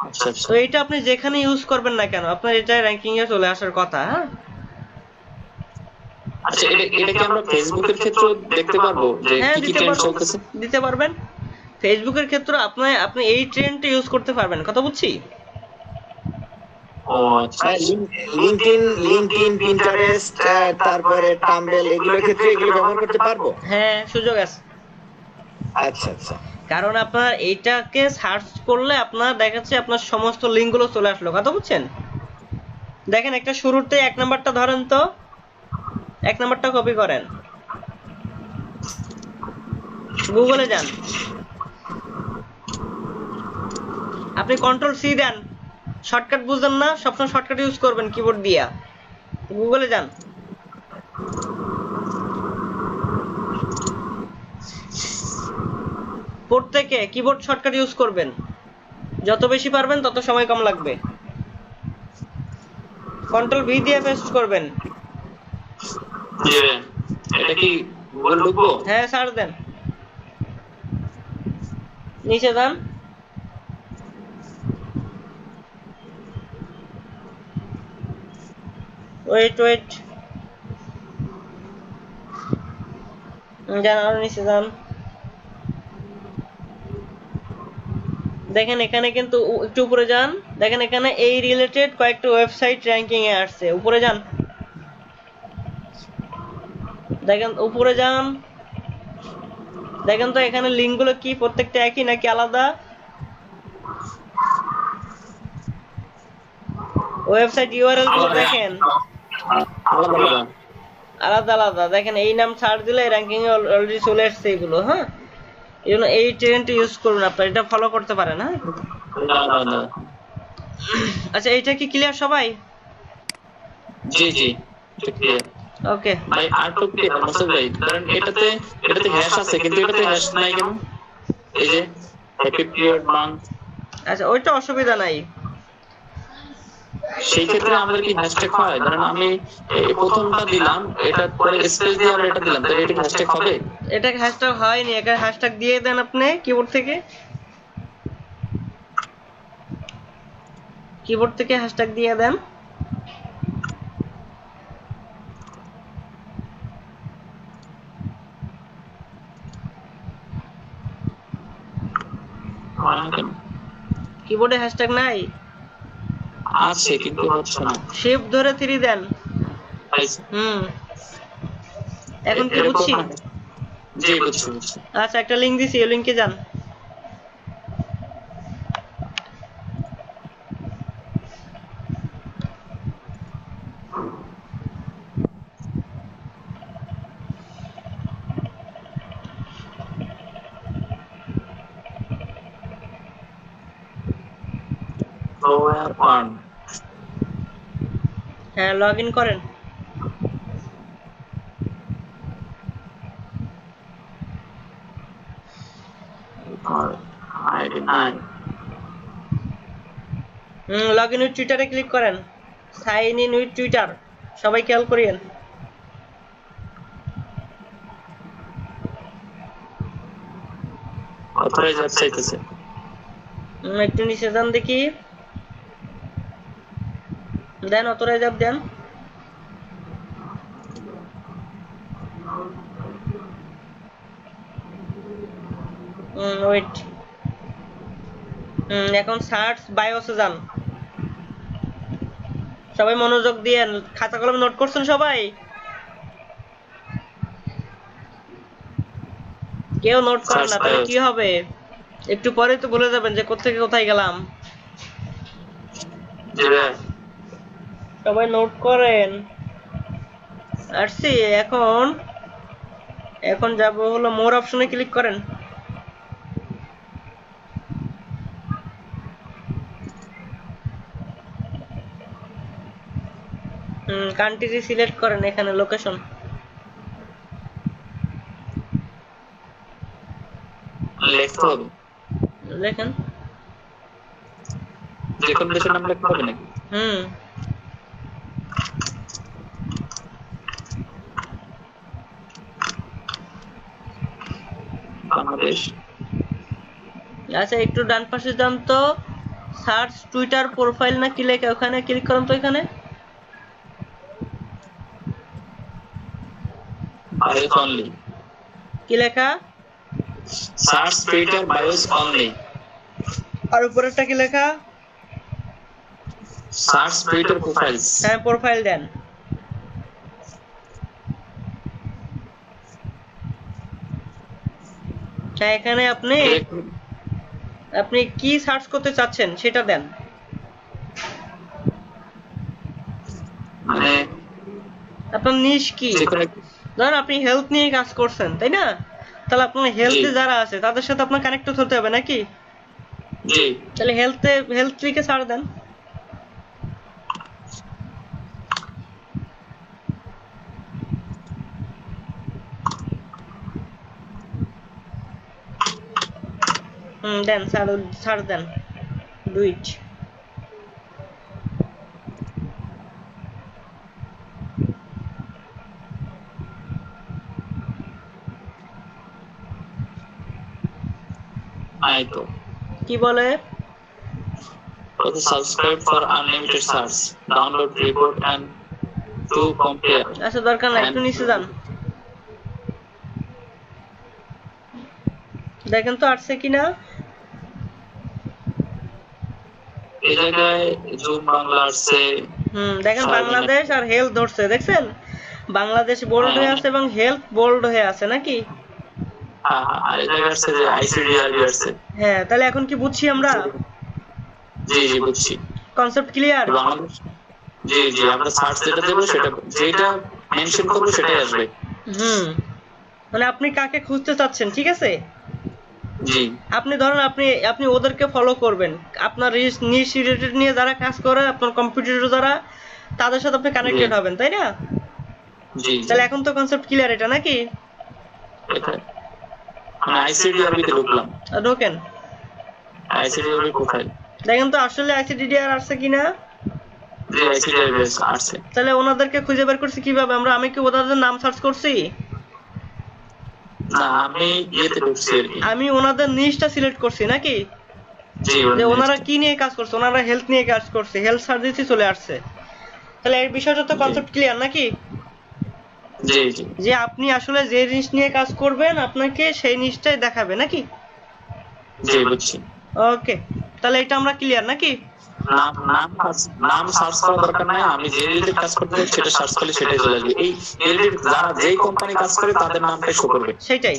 আচ্ছা আচ্ছা তো এটা আপনি যেখানে ইউজ করবেন না কেন আপনার এটা র্যাঙ্কিং এ চলে আসার কথা, হ্যাঁ আচ্ছা, এটা কি আমরা ফেসবুকের ক্ষেত্রে দেখতে পারবো যে হ্যাঁ কি কি দিতে ট্রেন্ড পারবেন, চলতেছে? দিতে পারবেন। ফেসবুকের ক্ষেত্রে আপনি আপনি এই ট্রেন্ডটা ইউজ করতে পারবেন, কথা বুঝছি। ও আচ্ছা, লিঙ্কডইন, পিন্টারেস্ট, তারপরে টাম্বল, এগুলোর ক্ষেত্রে এগুলো ব্যবহার করতে পারবো? হ্যাঁ সুযোগ আছে। আচ্ছা আচ্ছা। কারণ আপনার এইটাকে সার্চ করলে আপনার দেখাচ্ছে আপনার সমস্ত লিঙ্কগুলো চলে আসলো, কথা বুঝছেন। দেখেন একটা শুরুতে 1 নাম্বারটা ধরেন তো, 1 নাম্বারটা কপি করেন, গুগলে যান, আপনি কন্ট্রোল সি দেন, শর্টকাট বুঝেন না, সবসময় শর্টকাট ইউজ করবেন কিবোর্ড দিয়া। গুগলে যান, প্রত্যেকে কিবোর্ড শর্টকাট ইউজ করবেন, যত বেশি পারবেন তত সময় কম লাগবে। কন্ট্রোল ভি দিয়ে পেস্ট করবেন। যে এটা কি গুগল ঢুকবো? হ্যাঁ সার্চ দেন, নিচে যান, ওয়েট যান, আরো নিচে যান। দেখেন এখানে কিন্তু একটু উপরে যান, দেখেন এখানে এই রিলেটেড কয়েকটা ওয়েবসাইট র্যাঙ্কিং এ আসছে, উপরে যান, দেখেন উপরে যান, দেখেন তো এখানে লিঙ্ক গুলো কি প্রত্যেকটা একই নাকি আলাদা? ওয়েবসাইট ইউআরএল গুলো দেখেন আলাদা আলাদা। দেখেন এই নাম সার্চ দিলে র্যাঙ্কিং এ অলরেডি চলে আসছে এগুলো। হ্যাঁ, এই জন্য এই ট্রেন্ডটা ইউজ করুন, আপনারা এটা ফলো করতে পারেন। হ্যাঁ না। আচ্ছা, এইটা কি ক্লিয়ার সবাই? জি ক্লিয়ার। ওকে ভাই আর তো কি মাসুদ ভাই, কারণ এটাতে হ্যাশ আছে কিন্তু এটাতে হ্যাশ নাই কেন? এই যে হ্যাপি পিরিয়ড মান্থ, আচ্ছা ওইটা অসুবিধা নাই। সেই ক্ষেত্রে আমাদের কি হ্যাশট্যাগ হয়? ধরেন আমি এই প্রথমটা দিলাম, এটা পরে স্পেস দিয়ে আমরা এটা দিলাম, তাহলে এটা হ্যাশট্যাগ হবে? এটা হ্যাশট্যাগ হয়নি, এটা হ্যাশট্যাগ দিয়ে দেন আপনি কিবোর্ড থেকে হ্যাশট্যাগ দিয়ে দেন। কিবোর্ডে হ্যাশট্যাগ নাই? আছে কিন্তু হচ্ছে না। শিফট ধরে 3 দেন। এখন কি বুঝছি? জি বুঝছি। আচ্ছা একটা লিংক দিছি, এই লিংকে যান। হ্যাঁ লগ ইন করেন। লগ ইন উইথ টুইটারে ক্লিক করেন, সাইন ইন উইথ টুইটার, সবাই খেয়াল করিয়েন। অথরাইজ ওয়েবসাইট আছে, একটু নিচে যান দেখি, দেন অথরাইজ অ্যাপ দেন। ওয়েট, এখন সার্চ বায়োসে যান, সবাই মনোযোগ দিয়েন, খাতা কলমে নোট করছেন সবাই? কেউ নোট করেন না তাহলে কি হবে? একটু পরে তো ভুলে যাবেন যে কোথা থেকে কোথায় গেলাম। সবাই নোট করেন। আসছি এখন যাব হলো মোর অপশনে ক্লিক করেন। কান্ট্রি সিলেক্ট করেন, এখানে লোকেশন লিখতে হবে, লেখেন যে কোন দেশের নাম লিখতে হবে নাকি? বাংলাদেশ। আচ্ছা একটু ডান পাশে যান তো, সার্চ টুইটার প্রোফাইল না কি লেখা, ওখানে ক্লিক করুন তো। এখানে বায়োস অনলি, কি লেখা? সার্চ ফিল্টার বায়োস অনলি, আর উপরেরটা কি লেখা? Search filter profiles. হ্যাঁ, প্রোফাইল দেন। হ্যাঁ, এখানে আপনি আপনি কি সার্চ করতে চাচ্ছেন সেটা দেন। মানে আপনার নিশ কি? যেখানে ধরেন আপনি হেলথ নিয়ে কাজ করছেন, তাই না? তাহলে আপনার হেলথে জি। যারা আছে তাদের সাথে আপনার কানেক্টেড হতে হবে নাকি? জি তাহলে হেলথ লিখে সার্চ দেন। দেন সার্চ দেন, ডু ইট। নাই তো। কি বলে? Subscribe for unlimited search, download report and to compare. আচ্ছা, দরকার নাই, একটু নিচে যান, দেখেন তো আসছে কিনা। এই জায়গায় জুম বাংলা আসছে। দেখেন বাংলাদেশ আর হেলথ ধরছে, দেখছেন? বাংলাদেশ বোল্ড হয়ে আছে এবং হেলথ বোল্ড হয়ে আছে নাকি? আর এই জায়গায় আসছে যে আইসিডিআরবি আসছে। হ্যাঁ, তাহলে এখন কি বুঝছি আমরা? জি জি বুঝছি। Concept clear? বাংলাদেশ, জি জি, আমরা সার্চ যেটা দেবো সেটা যেটা মেনশন করবো সেটাই আসবে। মানে আপনি কাকে খুঁজতে চাচ্ছেন, ঠিক আছে? জি আপনি ধরেন আপনি ওদেরকে ফলো করবেন, আপনার নিশ রিলেটেড নিয়ে যারা কাজ করে, আপনার কম্পিটিটর যারা, তাদের সাথে আপনি কানেক্টেড হবেন, তাই না? জি। তাহলে এখন তো কনসেপ্ট ক্লিয়ার এটা নাকি? এটা মানে আইসিডিআরবি তে ঢুকলাম। ঢোকেন, আইসিডিআরবি প্রোফাইল দেখেন তো আসলে আইসিডিডিআর আসছে কিনা। জি আইসিডিআরবি আসছে। তাহলে ওনাদেরকে খুঁজে বের করছি কিভাবে? আমি কি ওনাদের নাম সার্চ করছি? না, আমি ইয়েতে ঢুকছি আর কি। আমি ওনাদের নিশটা সিলেক্ট করছি নাকি? জি, যে ওনারা কি নিয়ে কাজ করছে, ওনারা হেলথ নিয়ে কাজ করছে, হেলথ সার্ভিসে চলে আসছে। তাহলে এই বিষয়টা তো কনসেপ্ট ক্লিয়ার নাকি? জি জি। যে আপনি আসলে যে জিনিস নিয়ে কাজ করবেন আপনাকে সেই জিনিসটাই দেখাবে নাকি? জি বুঝছি। ওকে, তাহলে এটা আমরা ক্লিয়ার নাকি? নাম সার্চ করার দরকার নাই, আমি যে রিলেটেড কাজ করতে চাই সেটা সার্চ করলে সেটাই চলে আসবে। এই রিলেটেড যারা যেই কোম্পানি কাজ করে তাদের নামটাই শো করবে। সেটাই।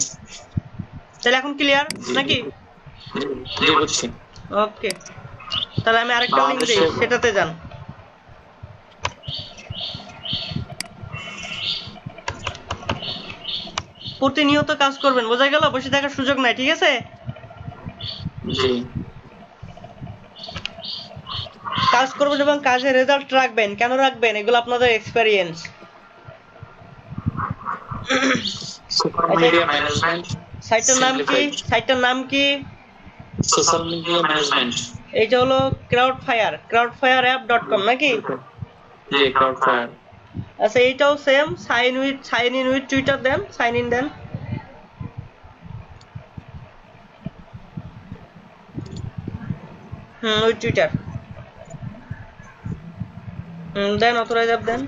তাহলে এখন ক্লিয়ার নাকি? জি বুঝছি। ওকে, তাহলে আমি আরেকটা লিংক দেই, সেটাতে যান। প্রতিনিয়ত কাজ করবেন, বোঝা গেল? বসে থাকার সুযোগ নাই, ঠিক আছে? জি। কাজ করবেন এবং কাজের রেজাল্ট রাখবেন। কেন রাখবেন? এগুলো আপনাদের এক্সপেরিয়েন্স। Social media management. সাইটটার নাম কি? Social media management. এইটা হলো crowdfireapp.com নাকি? জি, ক্রাউডফায়ার। আচ্ছা, এইটাও same, sign in with Twitter দেন, সাইন ইন দেন। উইথ টুইটার দেন, অথরাইজ অ্যাপ দেন।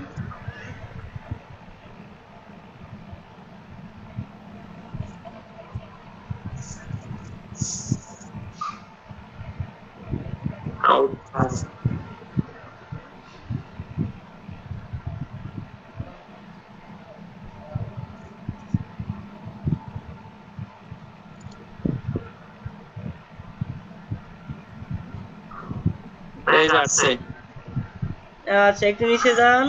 এই আসছে। আচ্ছা, একটু নিচে যান।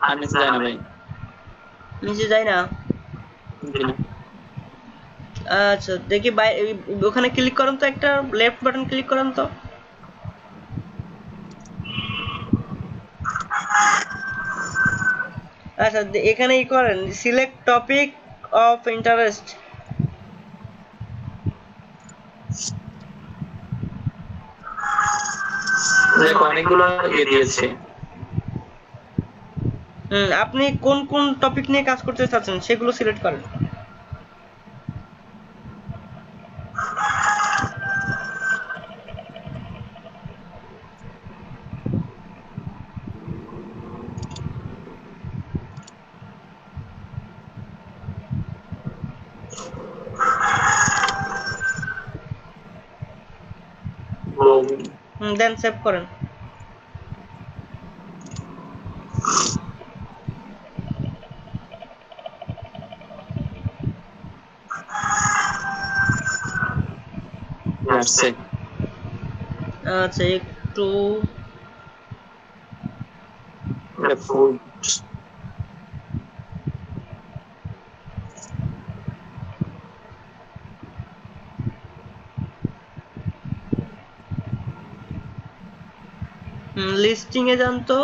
আর নিচে যায় না ভাই। নিচে যায় না? আচ্ছা, দেখি ওখানে ক্লিক করেন তো, একটা লেফট বাটন ক্লিক করেন তো। আচ্ছা, এখানে ই করেন, সিলেক্ট টপিক অফ ইন্টারেস্ট। দেখো অনেকগুলো ইয়ে দিয়েছে। আপনি কোন কোন টপিক নিয়ে কাজ করতে চাচ্ছেন সেগুলো সিলেক্ট করেন। দেন সেভ করেন। আসছে। আচ্ছা একটু এটা ফুড লিস্টিং এ যান তো।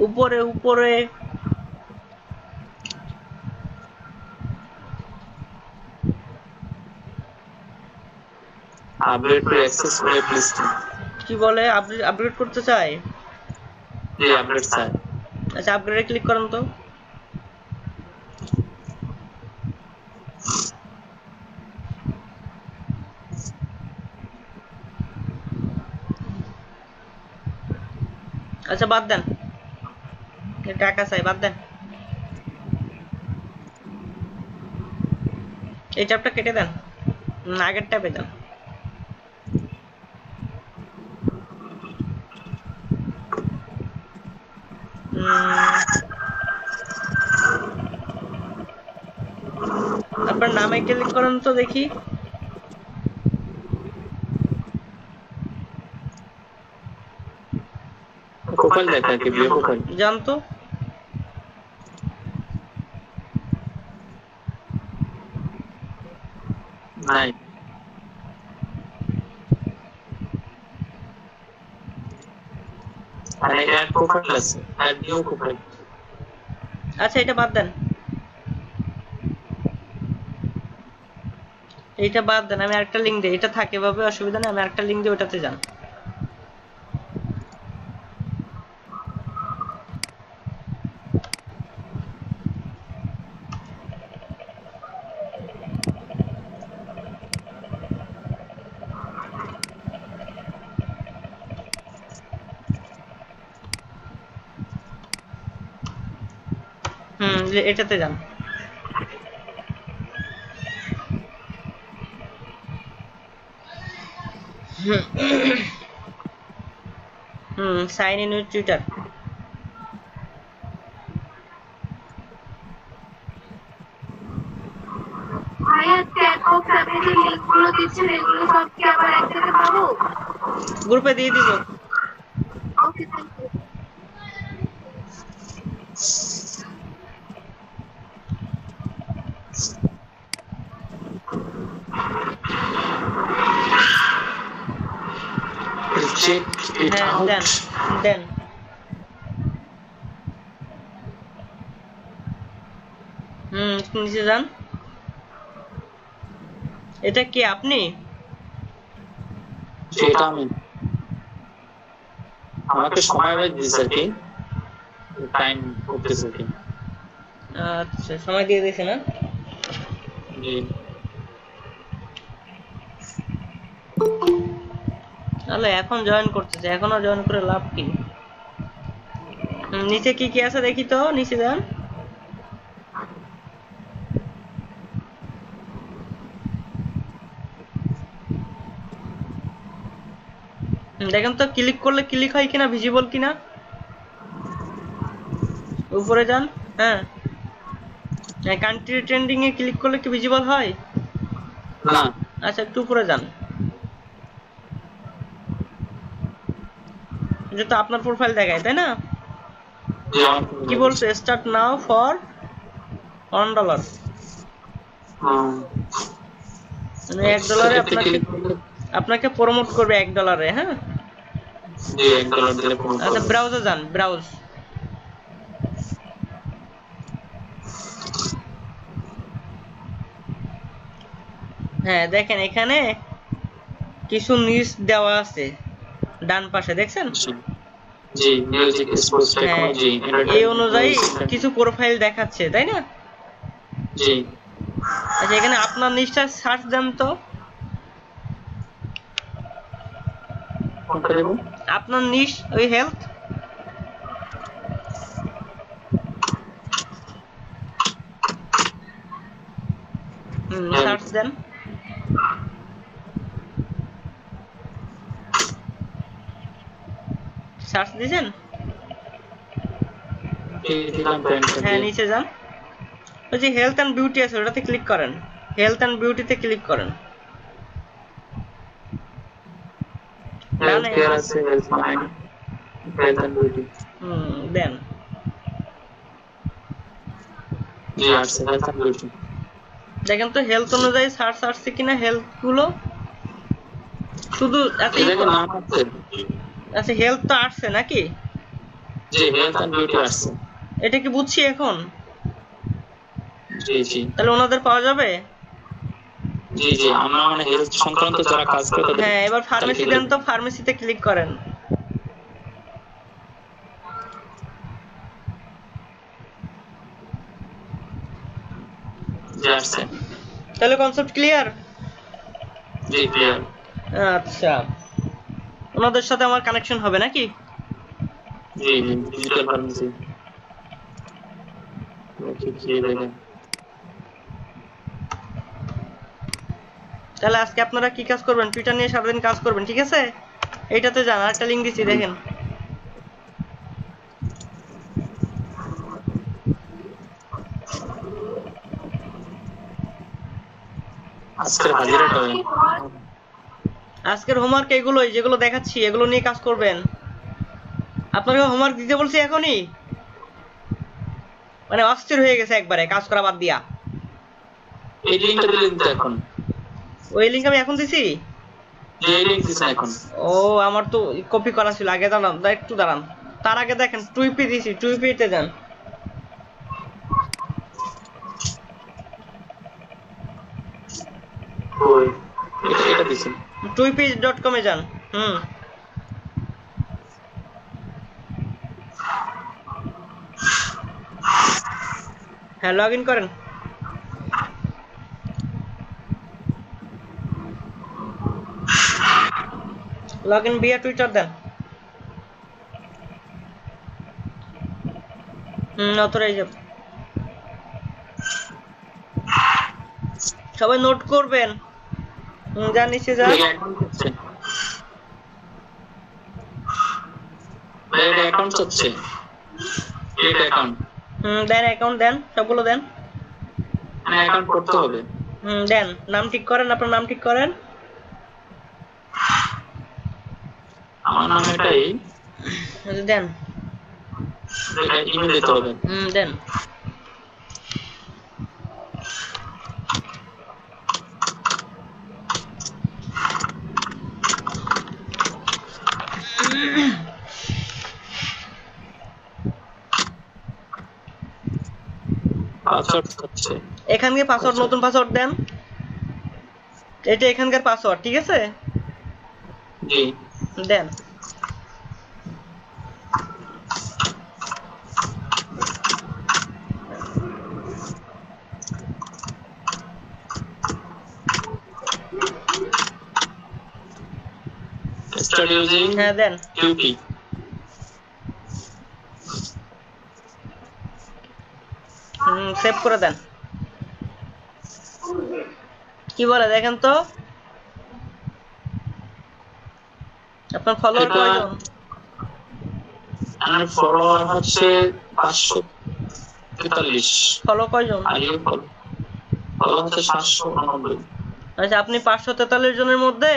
উপরে উপরে update to access web listing. কি বলে আপগ্রেড করতে চাই? জি আপডেট স্যার। আচ্ছা আপগ্রেডে ক্লিক করেন তো। আচ্ছা বাদ দেন, টাকা চাই, বাদ দেন, এই ট্যাবটা কেটে দেন, আগের ট্যাবে দেন। আপনার নামে ক্লিক করেন তো দেখি। প্রোফাইল দেখা কি ভিউ প্রোফাইল যান তো। নাই। আরে অ্যাড প্রোফাইল আছে, অ্যাড নিউ প্রোফাইল। আচ্ছা এটা বাদ দেন, এইটা বাদ দেন, আমি আরেকটা লিংক দিই, এটা থাকে ভাবে অসুবিধা নেই, আমি আরেকটা লিংক দিই, ওটাতে যান। এটাতে যান। Sign in with Twitter. ভাইয়া চ্যাট বক্স আপনি যে লিঙ্কগুলো দিচ্ছেন এগুলো সব কি আবার একসাথে পাবো? গ্রুপে দিয়ে দিব। Okay thank you. Check it হ্যাঁ আউট। দেন দেন। নিচে যান। এটা কি আপনি? যেটা আমি আমাকে সময় দিয়েছে কি টাইম করতেছে কি। আচ্ছা সময় দিয়ে দিয়েছে না? জি তাহলে এখন জয়েন করতেছে, এখনো জয়েন করে লাভ কি? নিচে কি কি আছে দেখি তো, নিচে যান। দেখেন তো ক্লিক করলে ক্লিক হয় কিনা, ভিজিবল কিনা। উপরে যান। হ্যাঁ কান্ট্রি ট্রেন্ডিং এ ক্লিক করলে কি ভিজিবল হয়? না। আচ্ছা একটু উপরে যান। এটা তো আপনার প্রোফাইল দেখায় তাই না? কি বলছে? স্টার্ট নাও ফর $1, মানে $1 আপনাকে প্রমোট করবে $1। হ্যাঁ জি $1 দিলে প্রমোট আচ্ছা করবে। ব্রাউজে যান, ব্রাউজ। হ্যাঁ দেখেন এখানে কিছু নিউজ দেওয়া আছে ডান পাশে, দেখছেন? জি মিউজিক স্পোর্টস টেকনোলজি এই অনুযায়ী কিছু প্রোফাইল দেখাচ্ছে তাই না? জি। আচ্ছা এখানে আপনার নিউজটা সার্চ দেন তো। কোনটা দেব? আপনার নিশ ওই হেলথ। সার্চ দেন। সার্চ দিয়েছেন? হ্যাঁ, নিচে যান, ওই যে হেলথ অ্যান্ড বিউটি আছে ওটাতে ক্লিক করেন, হেলথ অ্যান্ড বিউটিতে ক্লিক করেন। দেন দেখেন তো হেলথ অনুযায়ী সার্চ আসছে কিনা, হেলথ গুলো শুধু আচ্ছা হেলথ তো আসছে নাকি? এটা কি বুঝছি এখন? তাহলে ওনাদের পাওয়া যাবে? আমরা মানে হেলথ সংক্রান্ত যারা কাজ করে তাদের। হ্যাঁ, এবার ফার্মেসি দেন তো, ফার্মেসিতে ক্লিক করেন। তাহলে কনসেপ্ট ক্লিয়ার? জি ক্লিয়ার। আচ্ছা, ওনাদের সাথে আমার কানেকশন হবে নাকি? জি ডিজিটাল ফার্মেসি। তাহলে আজকে আপনারা কি কাজ করবেন? টুইটার নিয়ে সারাদিন কাজ করবেন, ঠিক আছে? এইটাতে যান, আরেকটা লিংক দিচ্ছি দেখেন। আজকের হোমওয়ার্ক এগুলোই যেগুলো দেখাচ্ছি, এগুলো নিয়ে কাজ করবেন। আপনাকে হোমওয়ার্ক দিতে বলছি এখনই, মানে অস্থির হয়ে গেছে একবারে কাজ করা বাদ দিয়া। এই লিংকটা দিলেন তো এখন? ওই লিংক আমি এখন দিছি? যে এই লিংক দিছেন এখন? ও আমার তো কপি করা ছিল আগে, দাঁড়ান একটু দাঁড়ান। তার আগে দেখেন টুইপি দিছি, টুইপিতে যান। ওই এটা দিছেন? টুইপি.com এ যান। হ্যাঁ, লগ ইন করেন। লগ ইন ভিয়া টুইটার দেন। অথরাইজ সবাই নোট করবেন। যান নিচে যান। এটা অ্যাকাউন্ট হচ্ছে, এটা অ্যাকাউন্ট। দেন অ্যাকাউন্ট দেন, সবগুলো দেন। মানে অ্যাকাউন্ট করতে হবে। দেন, নাম ঠিক করেন, আপনার নাম ঠিক করেন। আমার নাম এটাই দেন। এটা ইমেল দিতে হবে। দেন। পাসওয়ার্ড হচ্ছে এখানকার পাসওয়ার্ড, নতুন পাসওয়ার্ড দেন। এটা এখানকার পাসওয়ার্ড, ঠিক আছে? জি দেন। Start using. হ্যাঁ দেন। কিউপি। সেভ করে দেন। কি বলে দেখেন তো, আপনার ফলোয়ার কয়জন? আমার ফলোয়ার হচ্ছে 543। ফলো কয়জন? ফলো হচ্ছে 789। আচ্ছা, আপনি 543 জনের মধ্যে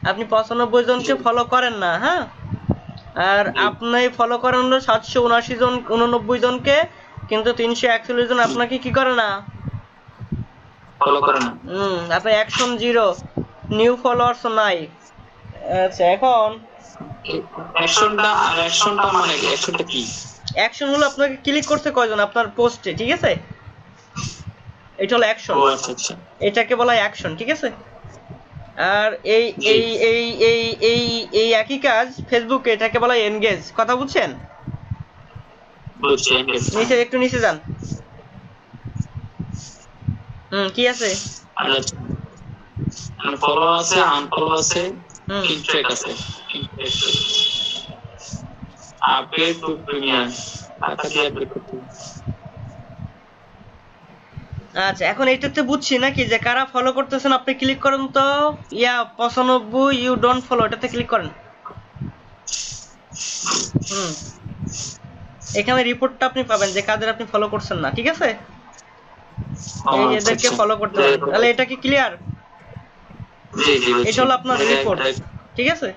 আপনি 95 জনকে ফলো করেন না, হ্যাঁ? আর আপনি ফলো করেন হলো 779 জন, 89 জনকে, কিন্তু 341 জন আপনাকে কি করে না, ফলো করে না। আপনি অ্যাকশন 0, নিউ ফলোয়ার্স নাই। আচ্ছা, এখন অ্যাকশনটা আর অ্যাকশনটা মানে অ্যাকশনটা কি? অ্যাকশন হলো আপনাকে ক্লিক করতে কয়জন আপনার পোস্টে, ঠিক আছে? এটা হলো অ্যাকশন। ও আচ্ছা আচ্ছা, এটাকে বলা হয় অ্যাকশন, ঠিক আছে? আর এই এই এই এই এই এই একই কাজ ফেসবুকে, এটাকে বলা হয় এনগেজ। কথা বুঝছেন? বুঝছি। এনগেজ নিচে একটু নিচে যান। কি আছে? আচ্ছা, ফলো আছে, আনফলো আছে, ট্র্যাক আছে। আপডেট টু প্রিমিয়ার টাকা দিয়ে আপডেট করতে। আচ্ছা, এখন এইটাতে বুঝছি নাকি যে কারা ফলো করতেছেন। আপনি ক্লিক করেন তো 95 ইউ ডোন্ট ফলো, এটাতে ক্লিক করেন। এখানে রিপোর্টটা আপনি পাবেন যে কাদের আপনি ফলো করছেন না, ঠিক আছে? এই এদেরকে ফলো করতে পারেন। তাহলে এটা কি ক্লিয়ার? জি জি, এটা হলো আপনার রিপোর্ট, ঠিক আছে?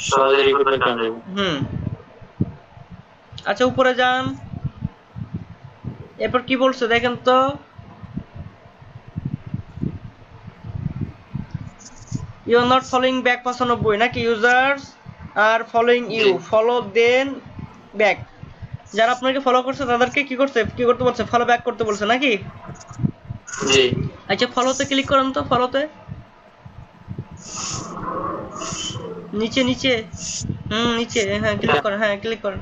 সহজে রিপোর্ট করা যাবে। আচ্ছা, উপরে যান। এরপর কি বলছে দেখেন তো। You are not following back 95 নাকি? Users are following you, follow দেন ব্যাক। যারা আপনাকে ফলো করছে তাদেরকে কি করতে বলছে? ফলো ব্যাক করতে বলছে নাকি? জি। আচ্ছা, ফলোতে ক্লিক করেন তো। ফলোতে নিচে নিচে নিচে, হ্যাঁ ক্লিক করেন, হ্যাঁ ক্লিক করেন।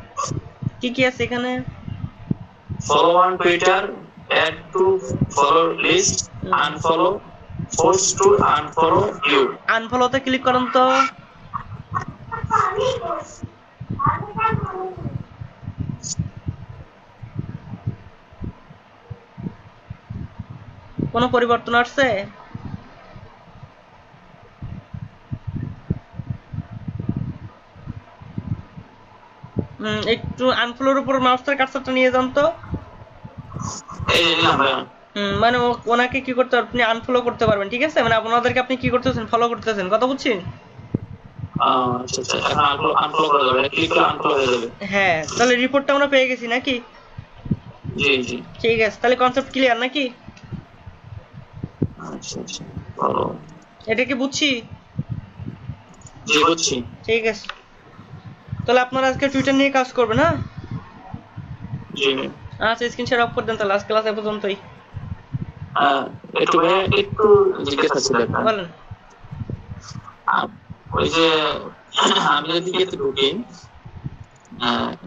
কি কি আছে এখানে? Follow on Twitter, add to follow list, unfollow, force to unfollow you. আনফলোতে ক্লিক করেন তো। কোনো পরিবর্তন আসছে? একটু আনফলোর উপর মাউসের কার্সারটা নিয়ে যান তো। এই নিলাম। মানে ওনাকে কি করতে, আপনি আনফলো করতে পারবেন, ঠিক আছে? মানে আপনাদেরকে আপনি কি করতেছেন? ফলো করতেছেন, কথা বুঝছেন? আচ্ছা আচ্ছা, এখন আনফলো করা যাবে, ক্লিক করে আনফলো হয়ে যাবে। হ্যাঁ, তাহলে রিপোর্টটা আমরা পেয়ে গেছি নাকি? জি জি, ঠিক আছে, তাহলে কনসেপ্ট ক্লিয়ার নাকি? আচ্ছা আচ্ছা, ভালো। এটা কি বুঝছি? জি বুঝছি। ঠিক আছে, তাহলে আপনারা আজকে টুইটার নিয়ে কাজ করবেন, হ্যাঁ? জি। আচ্ছা, স্ক্রিন শেয়ার অফ করে দেন তাহলে। আজকে ক্লাস এ পর্যন্তই। একটু জিজ্ঞাসা ছিল। বলেন। ওই যে আমি যদি এতে ঢুকি,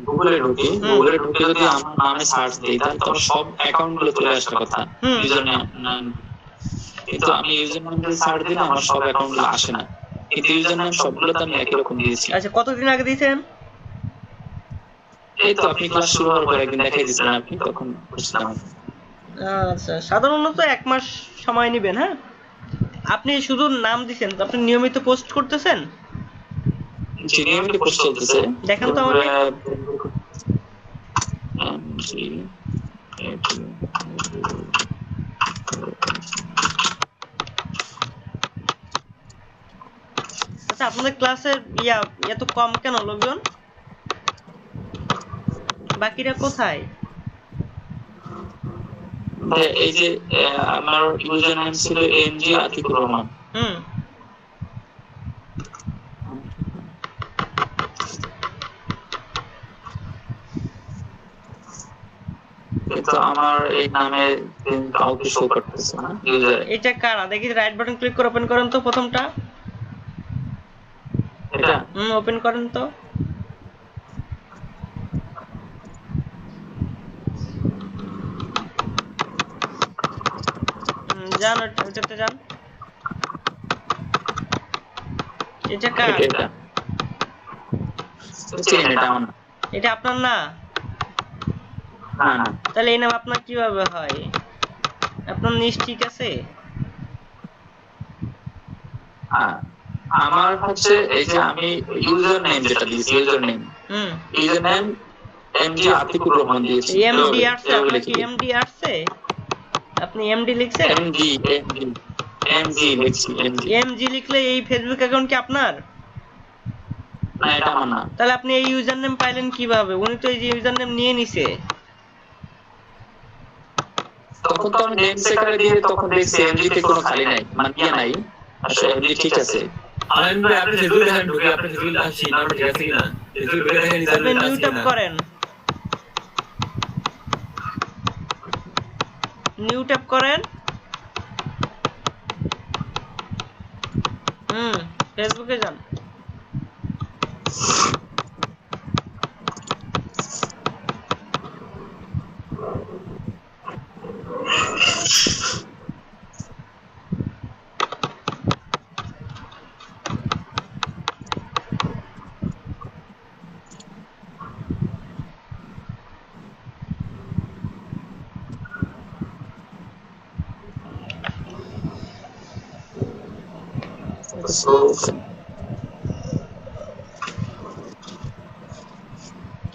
গুগলে ঢুকি, গুগলে ঢুকে যদি আমার নামে সার্চ দিই, তাহলে তো সব অ্যাকাউন্ট গুলো চলে আসার কথা, ইউজার নেম। কিন্তু আমি ইউজার নেম দিয়ে সার্চ দিলে আমার সব অ্যাকাউন্ট গুলো আসে না, কিন্তু ইউজার নেম সবগুলো তো আমি একই রকম দিয়েছি। আচ্ছা, কতদিন আগে দিয়েছেন? এই তো আপনি ক্লাস শুরু হওয়ার পর একদিন দেখাই দিয়েছিলেন, আপনি তখন বুঝলাম। আচ্ছা, সাধারণত 1 মাস সময় নেবেন, হ্যাঁ? আপনি শুধু নাম দিছেন, আপনি নিয়মিত পোস্ট করতেছেন? জি, নিয়মিত পোস্ট চলতেছে। দেখেন তো আমাকে। আচ্ছা, আপনাদের ক্লাসের এত কম কেন লোকজন? বাকিরা কোথায়? এই যে আমার ইউজার নেম ছিল এমজি আতিকুর রহমান। কিন্তু আমার এই নামে কাউকে শো করতেছে না ইউজার। এটা কারা? দেখি, রাইট বাটন ক্লিক করে ওপেন করেন তো প্রথমটা। এটা ওপেন করেন তো। যান, ওটাতে যান। এটা কার? এটা আপনার না? তাহলে এই নাম আপনার কিভাবে হয়? আপনার নিজ ঠিক আছে? আমার হচ্ছে এই যে আমি ইউজার নেম যেটা দিয়েছি, user name MD Atikur Rahman দিয়েছি। এমডি আসছে? আপনার কি এমডি আসছে? আপনি এমডি লিখছেন? এমজি লিখছি। এমজি লিখলে এই ফেসবুক অ্যাকাউন্ট কি আপনার? না, এটা আমার না। তাহলে আপনি এই ইউজার নেম পাইলেন কিভাবে? উনি তো এই যে ইউজার নেম নিয়ে নিছে। তখন তো আমি নেম সেকারে দিয়ে তখন দেখছি এমজি তে কোনো খালি নাই, মানে ইয়া নাই। আসলে এমজি ঠিক আছে। আপনি ফেসবুক দেখেন, ঢুকে আপনি ফেসবুক আসছি না, ঠিক আছে কিনা? ফেসবুক দেখেন, আপনি নিউ ট্যাব করেন, নিউ ট্যাব করেন। ফেসবুকে যান। সো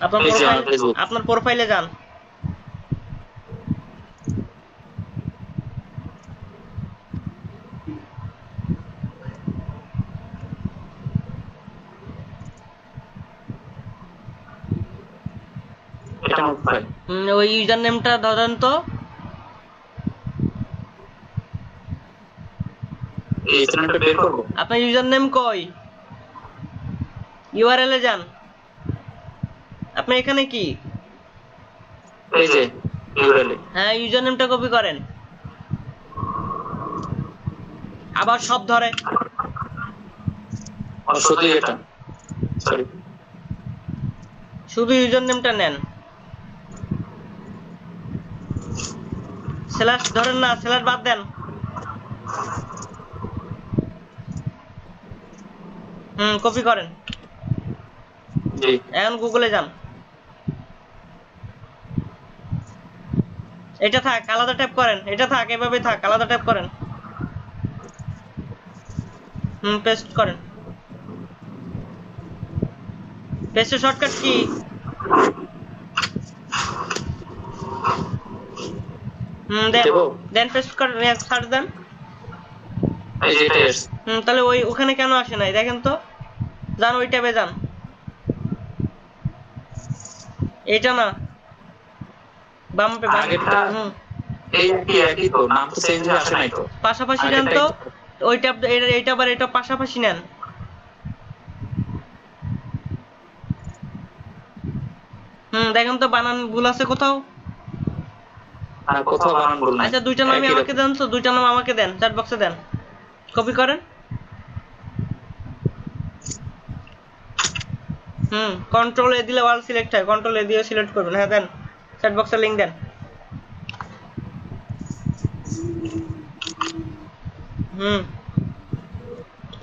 আপনার এই যে আমার প্রোফাইল, Facebook। আপনার প্রোফাইলে যান। এটা আমার ফাইল। ওই ইউজার নেমটা ধরেন তো। এই ইউজারনেমটা বের করব। আপনার ইউজার নেম কই? ইউআরএল এ যান। আপনি এখানে কি? এই যে ইউআরএল। হ্যাঁ, ইউজার নেমটা কপি করেন। আবার সব ধরে। শুধু এটা, সরি, শুধু ইউজার নেমটা নেন। স্ল্যাশ ধরেন না, স্ল্যাশ বাদ দেন। কপি করেন। জি এখন গুগলে যান। এটা থাক, আলাদা ট্যাপ করেন। এটা থাক, এভাবে থাক, আলাদা ট্যাপ করেন। পেস্ট করেন। পেস্টের শর্টকাট কি? দেন দেবো? দেন পেস্ট করেন, সার্চ দেন। এই যে এটা এসে। তাহলে ওই ওখানে কেন আসে নাই দেখেন তো। যান ওই ট্যাবে যান। এইটা না, বাম পে আগেরটা এই একই তো, নাম তো চেঞ্জ হয়ে আসে নাই তো। পাশাপাশি নেন তো। ওই ট্যাব, এইটা আবার এটা পাশাপাশি নেন। দেখেন তো বানান ভুল আছে কোথাও। আর কোথাও বানান ভুল নাই। আচ্ছা, দুইটা নামই আমাকে দেন তো, দুইটা নাম আমাকে দেন, চ্যাট বক্সে দেন। কপি করেন। কন্ট্রোল এ দিলে ওয়াল সিলেক্ট হয়, কন্ট্রোল এ দিয়ে সিলেক্ট করবেন। হ্যাঁ দেন, চ্যাট বক্সে লিংক দেন।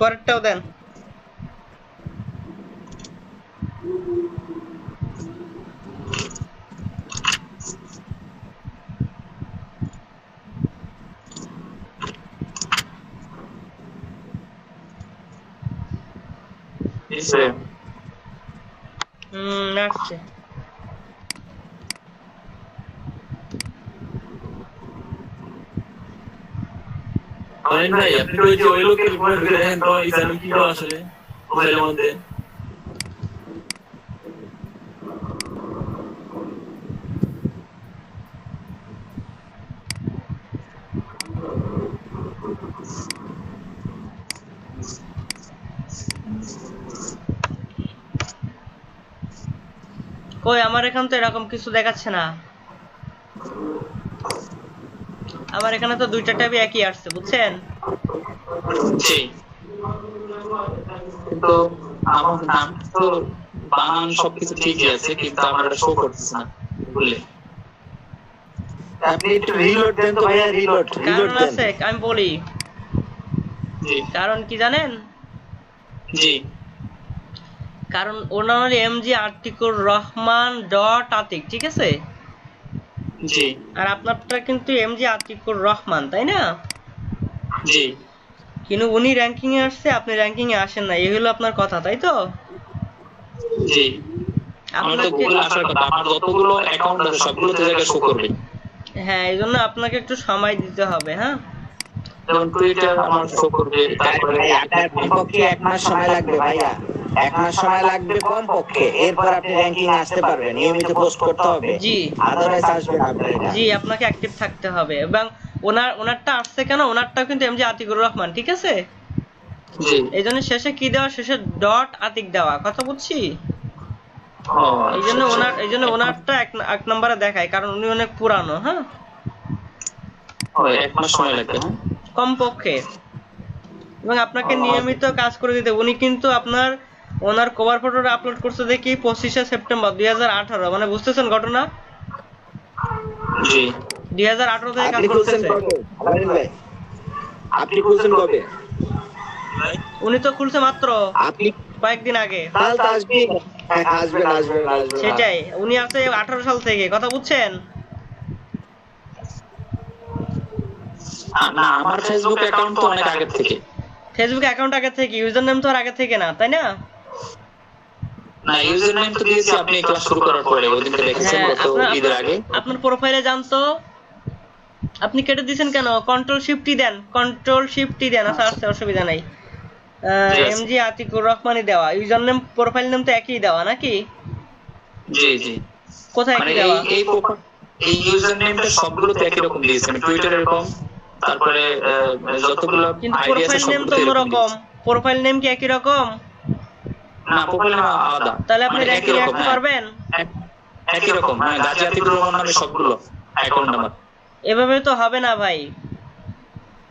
পরেরটাও দেন। আসছে। ভাই আপনি ওই যে ওই লোকের উপরে ঢুকে দেখেন তো ইসলাম কি করে আসলে প্রোফাইলের মধ্যে। কই আমার এখানে তো এরকম কিছু দেখাচ্ছে না। আমার এখানে তো দুইটা ট্যাবই একই আসছে, বুঝছেন? জি, কিন্তু আমার নাম তো বানান সবকিছু ঠিকই আছে, কিন্তু আমার এটা শো করতেছে না বুঝলে। আপনি একটু রিলোড দেন তো ভাইয়া, রিলোড কারণ দেন। আছে, আমি বলি। জি কারণ কি জানেন? জি কারণ ওনার এমজি আতিকুর রহমান ডট আতিক, ঠিক আছে? জি আর আপনারটা কিন্তু এমজি আতিকুর রহমান, তাই না? জি কিন্তু উনি র্যাঙ্কিং এ আসছে, আপনি র্যাঙ্কিং এ আসেন না, এই হলো আপনার কথা, তাই তো? জি আমার তো গুগল আসার কথা, আমার যতগুলো অ্যাকাউন্ট আছে সবগুলো তো জায়গায় শো করবে। হ্যাঁ, এই জন্য আপনাকে একটু সময় দিতে হবে। হ্যাঁ, যেমন টুইটার আমার শো করবে, তারপরে ভাই আপনার কমপক্ষে 1 মাস সময় লাগবে ভাইয়া, 1 মাস সময় লাগবে কমপক্ষে। এরপর আপনি র্যাঙ্কিং এ আসতে পারবেন। নিয়মিত পোস্ট করতে হবে, জি আদারওয়াইজ আসবে না আপনার এটা। জি, আপনাকে অ্যাক্টিভ থাকতে হবে। এবং ওনারটা আসছে কেন, ওনারটাও কিন্তু এমজি আতিকুর রহমান, ঠিক আছে? জি এই জন্য শেষে কি দেওয়া, শেষে ডট আতিক দেওয়া, কথা বুঝছি? এই জন্য ওনারটা এক নম্বরে দেখায়, কারণ উনি অনেক পুরানো। হ্যাঁ, 1 মাস সময় লাগবে। হ্যাঁ কমপক্ষে। এবং আপনাকে নিয়মিত কাজ করে দিতে। উনি কিন্তু ওনার কভার ফটোটা আপলোড করছে দেখি 25শে সেপ্টেম্বর 2018, মানে বুঝতেছেন ঘটনা? জি 2018 থেকে কাজ আপনি খুলছেন করতেছে। কবে আলামিন ভাই? আপনি খুলছেন কবে? উনি তো খুলছে মাত্র আপনি কয়েকদিন আগে। কাল তো আসবেন। হ্যাঁ, আসবেন আসবেন আসবেন। সেটাই, উনি আছে 18 সাল থেকে, কথা বুঝছেন? না, আমার ফেসবুক অ্যাকাউন্ট তো অনেক আগে থেকে। ফেসবুক অ্যাকাউন্ট আগে থেকে, ইউজার নেম তো আর আগে থেকে না, তাই না? না ইউজার নেম তো দিয়েছি আপনি ক্লাস শুরু করার পরে, ওদিনকে দেখেছেন হ্যাঁ, গত ঈদের আগে। আপনার প্রোফাইলে যান তো, আপনি কেটে দিয়েছেন কেন? কন্ট্রোল শিফট টি দেন, কন্ট্রোল শিফট টি দেন, আচ্ছা অসুবিধা নাই। এমজি আতিকুর রহমানই দেওয়া, ইউজার নেম প্রোফাইল নেম তো একই দেওয়া নাকি? জি জি। কোথায় মানে একই দেওয়া? এই ইউজার নেমটা সবগুলো তো একই রকম দিয়েছি, আমি টুইটারে এরকম, তারপরে যতগুলো কিন্তু আইডি আছে প্রোফাইল নেম সবগুলো তো এরকম অন্যরকম, প্রোফাইল নেম কি একই রকম? না প্রোফাইল নাম আলাদা। তাহলে আপনি মানে র্যাঙ্কিং একই রকম, রাখতে হ্যাঁ। পারবেন? একই রকম, হ্যাঁ, গাজী আতিকুর রহমান নামে সবগুলো অ্যাকাউন্ট নাম্বার। এভাবে তো হবে না ভাই,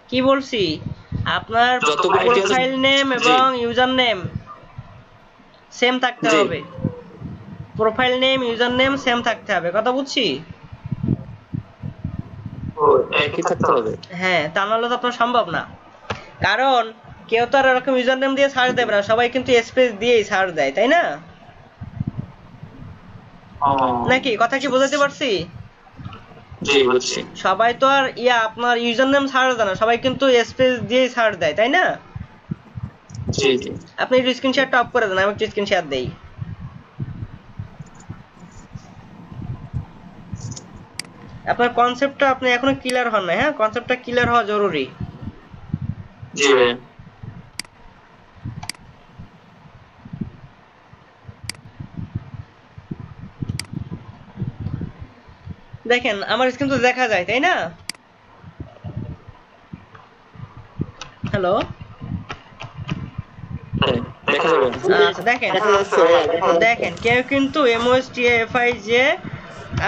কি বলছি, আপনার যতগুলো ID আছে- প্রোফাইল নেম জি। এবং ইউজার নেম সেম থাকতে জি। হবে, profile name user name same থাকতে হবে, কথা বুঝছি? ও, একই থাকতে হবে। হ্যাঁ, তা নাহলে তো আপনার সম্ভব না, কারণ কেউ তো আর এরকম ইউজার নেম দিয়ে সার্চ দেবে না, সবাই কিন্তু স্পেস দিয়েই সার্চ দেয়, তাই না? ও, নাকি কথা কি বোঝাতে পারছি? জি বুঝছি। সবাই তো আর আপনার ইউজার নেম সার্চ দেয় না, সবাই কিন্তু স্পেস দিয়েই সার্চ দেয়, তাই না? জি জি। আপনি একটু স্ক্রিন শেয়ারটা অফ করে দেন, আমি একটু স্ক্রিন শেয়ার দেই। আপনার কনসেপ্টটা আপনি এখনো ক্লিয়ার হন না, হ্যাঁ, কনসেপ্টটা ক্লিয়ার হওয়া জরুরি। জি ভাই। দেখেন আমার স্ক্রিন তো দেখা যায়, তাই না? হ্যালো, হ্যাঁ, দেখা যাবে। আচ্ছা দেখেন, দেখা যাচ্ছে ভাইয়া, দেখা যাচ্ছে। দেখেন কেউ কিন্তু এমওএসটিএফআই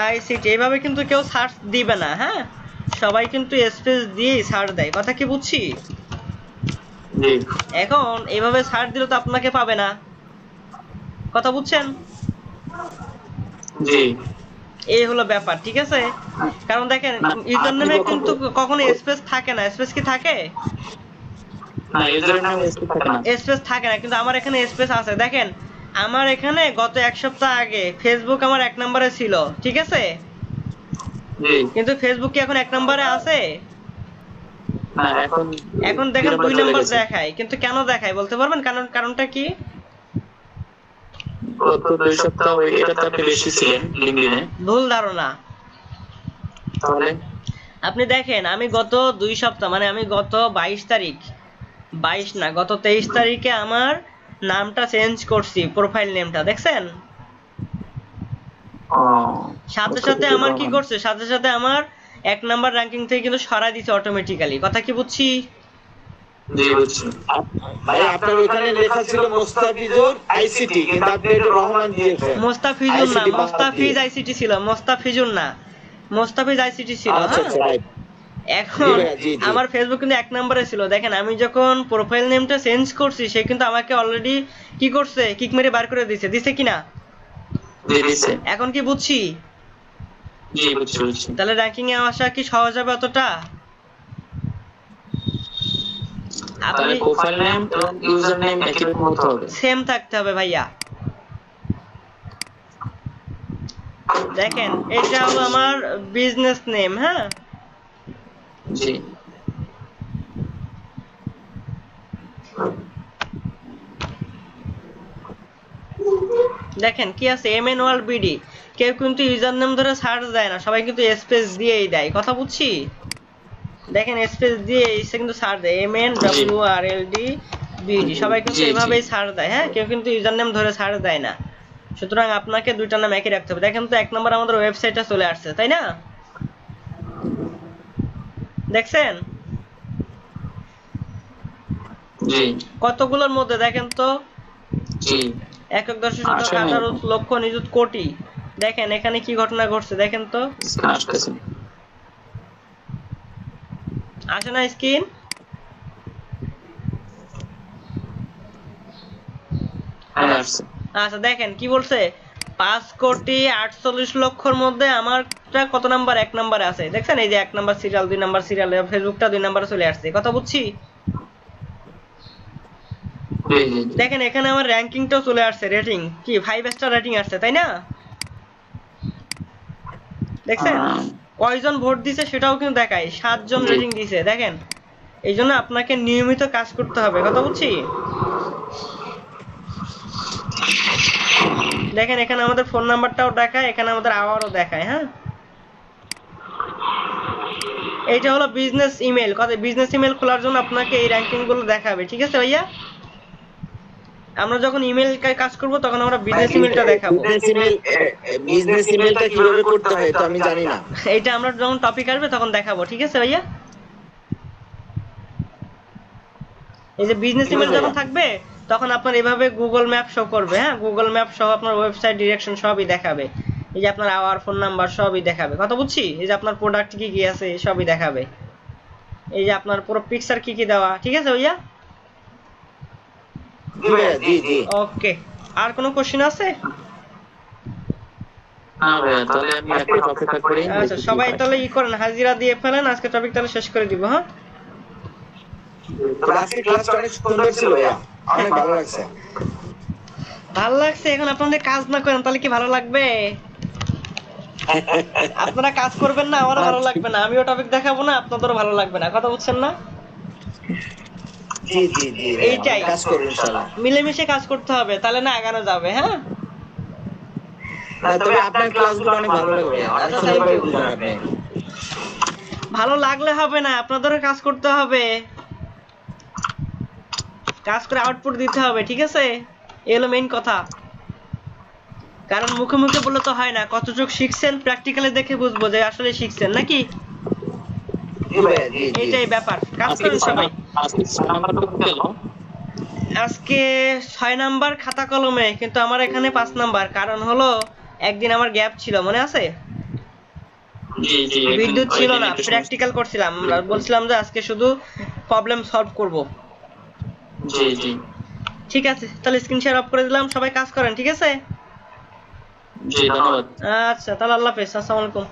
আইসিটি এইভাবে কিন্তু কেউ সার্চ দিবে না, হ্যাঁ, সবাই কিন্তু স্পেস দিয়েই সার্চ দেয়, কথা কি বুঝছি? জি এখন এইভাবে সার্চ দিলে তো আপনাকে পাবে না, কথা বুঝছেন? জি। এই হলো ব্যাপার, ঠিক আছে? কারণ দেখেন ইউজার নেমে কিন্তু কখনো স্পেস থাকে না, স্পেস কি থাকে? না ইউজার নেম স্পেস থাকে না। স্পেস থাকে না, কিন্তু আমার এখানে স্পেস আছে। দেখেন আমার এখানে গত এক সপ্তাহ আগে ফেসবুক আমার 1 নম্বরে ছিল, ঠিক আছে? জি। কিন্তু ফেসবুক কি এখন 1 নম্বরে আছে? না এখন দেখেন 2 চলে নম্বর গেছে। দেখায়, কিন্তু কেন দেখায় বলতে পারবেন? কারণটা কি? গত 2 সপ্তাহ এটা তো আপনি বেশি ছিলেন লিংকডইনে। ভুল ধারণা। তাহলে আপনি দেখেন আমি গত 2 সপ্তাহ মানে আমি গত 22 তারিখ, 22 না গত 23 তারিখে আমার নামটা চেঞ্জ করছি, প্রোফাইল নেমটা দেখছেন? ও, সাথে সাথে আমার কি করছে, সাথে সাথে আমার 1 নাম্বার র‍্যাঙ্কিং থেকে কিন্তু সরাই দিছে অটোমেটিক্যালি, কথা কি বুঝছি? জি বুঝছি। ভাই আপনার ওখানে লেখা ছিল মোস্তাফিজুর আইসিটি, কিন্তু আপনি এটা রহমান দিয়েছেন। মোস্তাফিজুর না, ICT বাদ মোস্তাফিজ দিয়ে। আইসিটি ছিল, মোস্তাফিজুর না, মোস্তাফিজ আইসিটি ছিল। আচ্ছা হ্যাঁ, আচ্ছা রাইট। এখন জি ভাইয়া, জি, জি। আমার ফেসবুক কিন্তু 1 নম্বরে ছিল। দেখেন আমি যখন প্রোফাইল নেমটা চেঞ্জ করছি সে কিন্তু আমাকে অলরেডি কি করছে, কিক মেরে বার করে দিয়েছে, দিছে কিনা? জি দিছে। এখন কি বুঝছি? জি বুঝছি বুঝছি। তাহলে র‍্যাঙ্কিং এ আসা কি সহজ হবে অতটা? তাহলে আপনি প্রোফাইল নেম এবং ইউজার নেম একই রকম হতে হবে। সেম থাকতে হবে ভাইয়া। দেখেন এটা হলো আমার বিজনেস নেম, হ্যাঁ, জি দেখেন কি আছে MN ওয়ার্ল্ড BD, কেউ কিন্তু ইউজার নেম ধরে সার্চ দেয় না, সবাই কিন্তু স্পেস দিয়েই দেয়, কথা বুঝছি? দেখেন স্পেস দিয়ে এসে কিন্তু সার্চ দেয় MNWRLD BD, সবাই কিন্তু জি, জি। এভাবেই সার্চ দেয়, হ্যাঁ, কেউ কিন্তু ইউজার নেম ধরে সার্চ দেয় না। সুতরাং আপনাকে দুইটা নাম একই রাখতে হবে। দেখেন তো 1 নম্বর আমাদের ওয়েবসাইটটা চলে আসছে, তাই না? দেখছেন জি কতগুলোর মধ্যে, দেখেন তো জি 1.18 লক্ষ নিযুত কোটি। দেখেন এখানে কি ঘটনা ঘটছে দেখেন তো, স্ক্রিন আসতেছে। আসে না স্ক্রিন? হ্যাঁ আসছে। আচ্ছা দেখেন কি বলছে, 5,48,00,00,000 মধ্যে আমারটা কত নাম্বার? 1 নম্বরে আছে, দেখছেন? এই যে 1 নাম্বার সিরিয়াল, 2 নাম্বার সিরিয়াল, ফেসবুকটা 2 নম্বরে চলে আসছে, কথা বুঝছি? জি জি জি। দেখেন এখানে আমার র‍্যাঙ্কিংটাও চলে আসছে, রেটিং কি 5 স্টার রেটিং আসছে, তাই না? দেখছেন কয়জন ভোট দিছে সেটাও কিন্তু দেখায়, 7 জন জি। রেটিং দিছে। দেখেন এই জন্য আপনাকে নিয়মিত কাজ করতে হবে, কথা বলছি। দেখেন এখানে আমাদের ফোন নাম্বারটাও দেখায়, এখানে আমাদের আওয়ারও দেখায়। হ্যাঁ, এইটা হলো বিজনেস ইমেল। কথা, বিজনেস ইমেল খোলার জন্য আপনাকে এই র্যাঙ্কিং গুলো দেখাবে, ঠিক আছে ভাইয়া। আমরা যখন ইমেল কাজ করব তখন আমরা বিজনেস ইমেলটা দেখাবো। বিজনেস ইমেলটা কিভাবে করতে হয় এটা আমি জানি না। এইটা আমরা যখন টপিক আসবে তখন দেখাবো, ঠিক আছে ভাইয়া। এই যে বিজনেস ইমেল যখন থাকবে তখন আপনার এভাবে গুগল ম্যাপ শো করবে। হ্যাঁ, গুগল ম্যাপ সহ আপনার ওয়েবসাইট ডিরেকশন সবই দেখাবে। এই যে আপনার আওয়ার, ফোন নাম্বার সবই দেখাবে, কথা বুঝছি। এই যে আপনার প্রোডাক্ট কি কি আছে সবই দেখাবে। এই যে আপনার পুরো পিকচার কি কি দেওয়া, ঠিক আছে ভাইয়া। জি জি। ওকে, আর কোনো কোশ্চেন আছে? না ভাইয়া, তাহলে আমি একটু অপেক্ষা করি। আচ্ছা, সবাই তাহলে ই করেন, হাজিরা দিয়ে ফেলেন, আজকে টপিক তাহলে শেষ করে দিব। হ্যাঁ, আজকে ক্লাসটা অনেক সুন্দর ছিল ভাইয়া, অনেক ভালো লাগছে। ভালো লাগছে। এখন আপনাদের কাজ না করেন তাহলে কি ভালো লাগবে? আপনারা কাজ করবেন না, আমারও ভালো লাগবে না। আমিও টপিক দেখাবো না, আপনাদেরও ভালো লাগবে না, কথা বুঝছেন না? জি জি জি, এইটাই, কাজ করব ইনশাআল্লাহ। মিলেমিশে কাজ করতে হবে, তাহলে না আগানো যাবে। হ্যাঁ, তবে আপনার ক্লাসগুলো অনেক ভালো লাগে ভাইয়া, অনেক সুন্দর করে বুঝান আপনি। ভালো লাগলে হবে না, আপনাদেরও কাজ করতে হবে, কাজ করে আউটপুট দিতে হবে, ঠিক আছে? এই হলো মেইন কথা। কারণ মুখে মুখে বললে তো হয় না, কতটুকু শিখছেন প্র্যাকটিক্যালি দেখে বুঝবো যে আসলে শিখছেন নাকি। জি ভাইয়া, জি জি। এইটাই ব্যাপার, কাজ করেন সবাই। আজকে 6 নাম্বার টপিক গেল। আজকে 6 নাম্বার খাতা কলমে, কিন্তু আমার এখানে 5 নাম্বার। কারণ হলো একদিন আমার গ্যাপ ছিল, মনে আছে? জি জি, বিদ্যুৎ ছিল না, প্র্যাকটিক্যাল করছিলাম, বলছিলাম যে আজকে শুধু প্রবলেম সলভ করব। জি জি। ঠিক আছে, তাহলে স্ক্রিন শেয়ার অফ করে দিলাম, সবাই কাজ করেন, ঠিক আছে? জি, ধন্যবাদ। আচ্ছা, তাহলে আল্লাহ হাফেজ, আসসালামু আলাইকুম।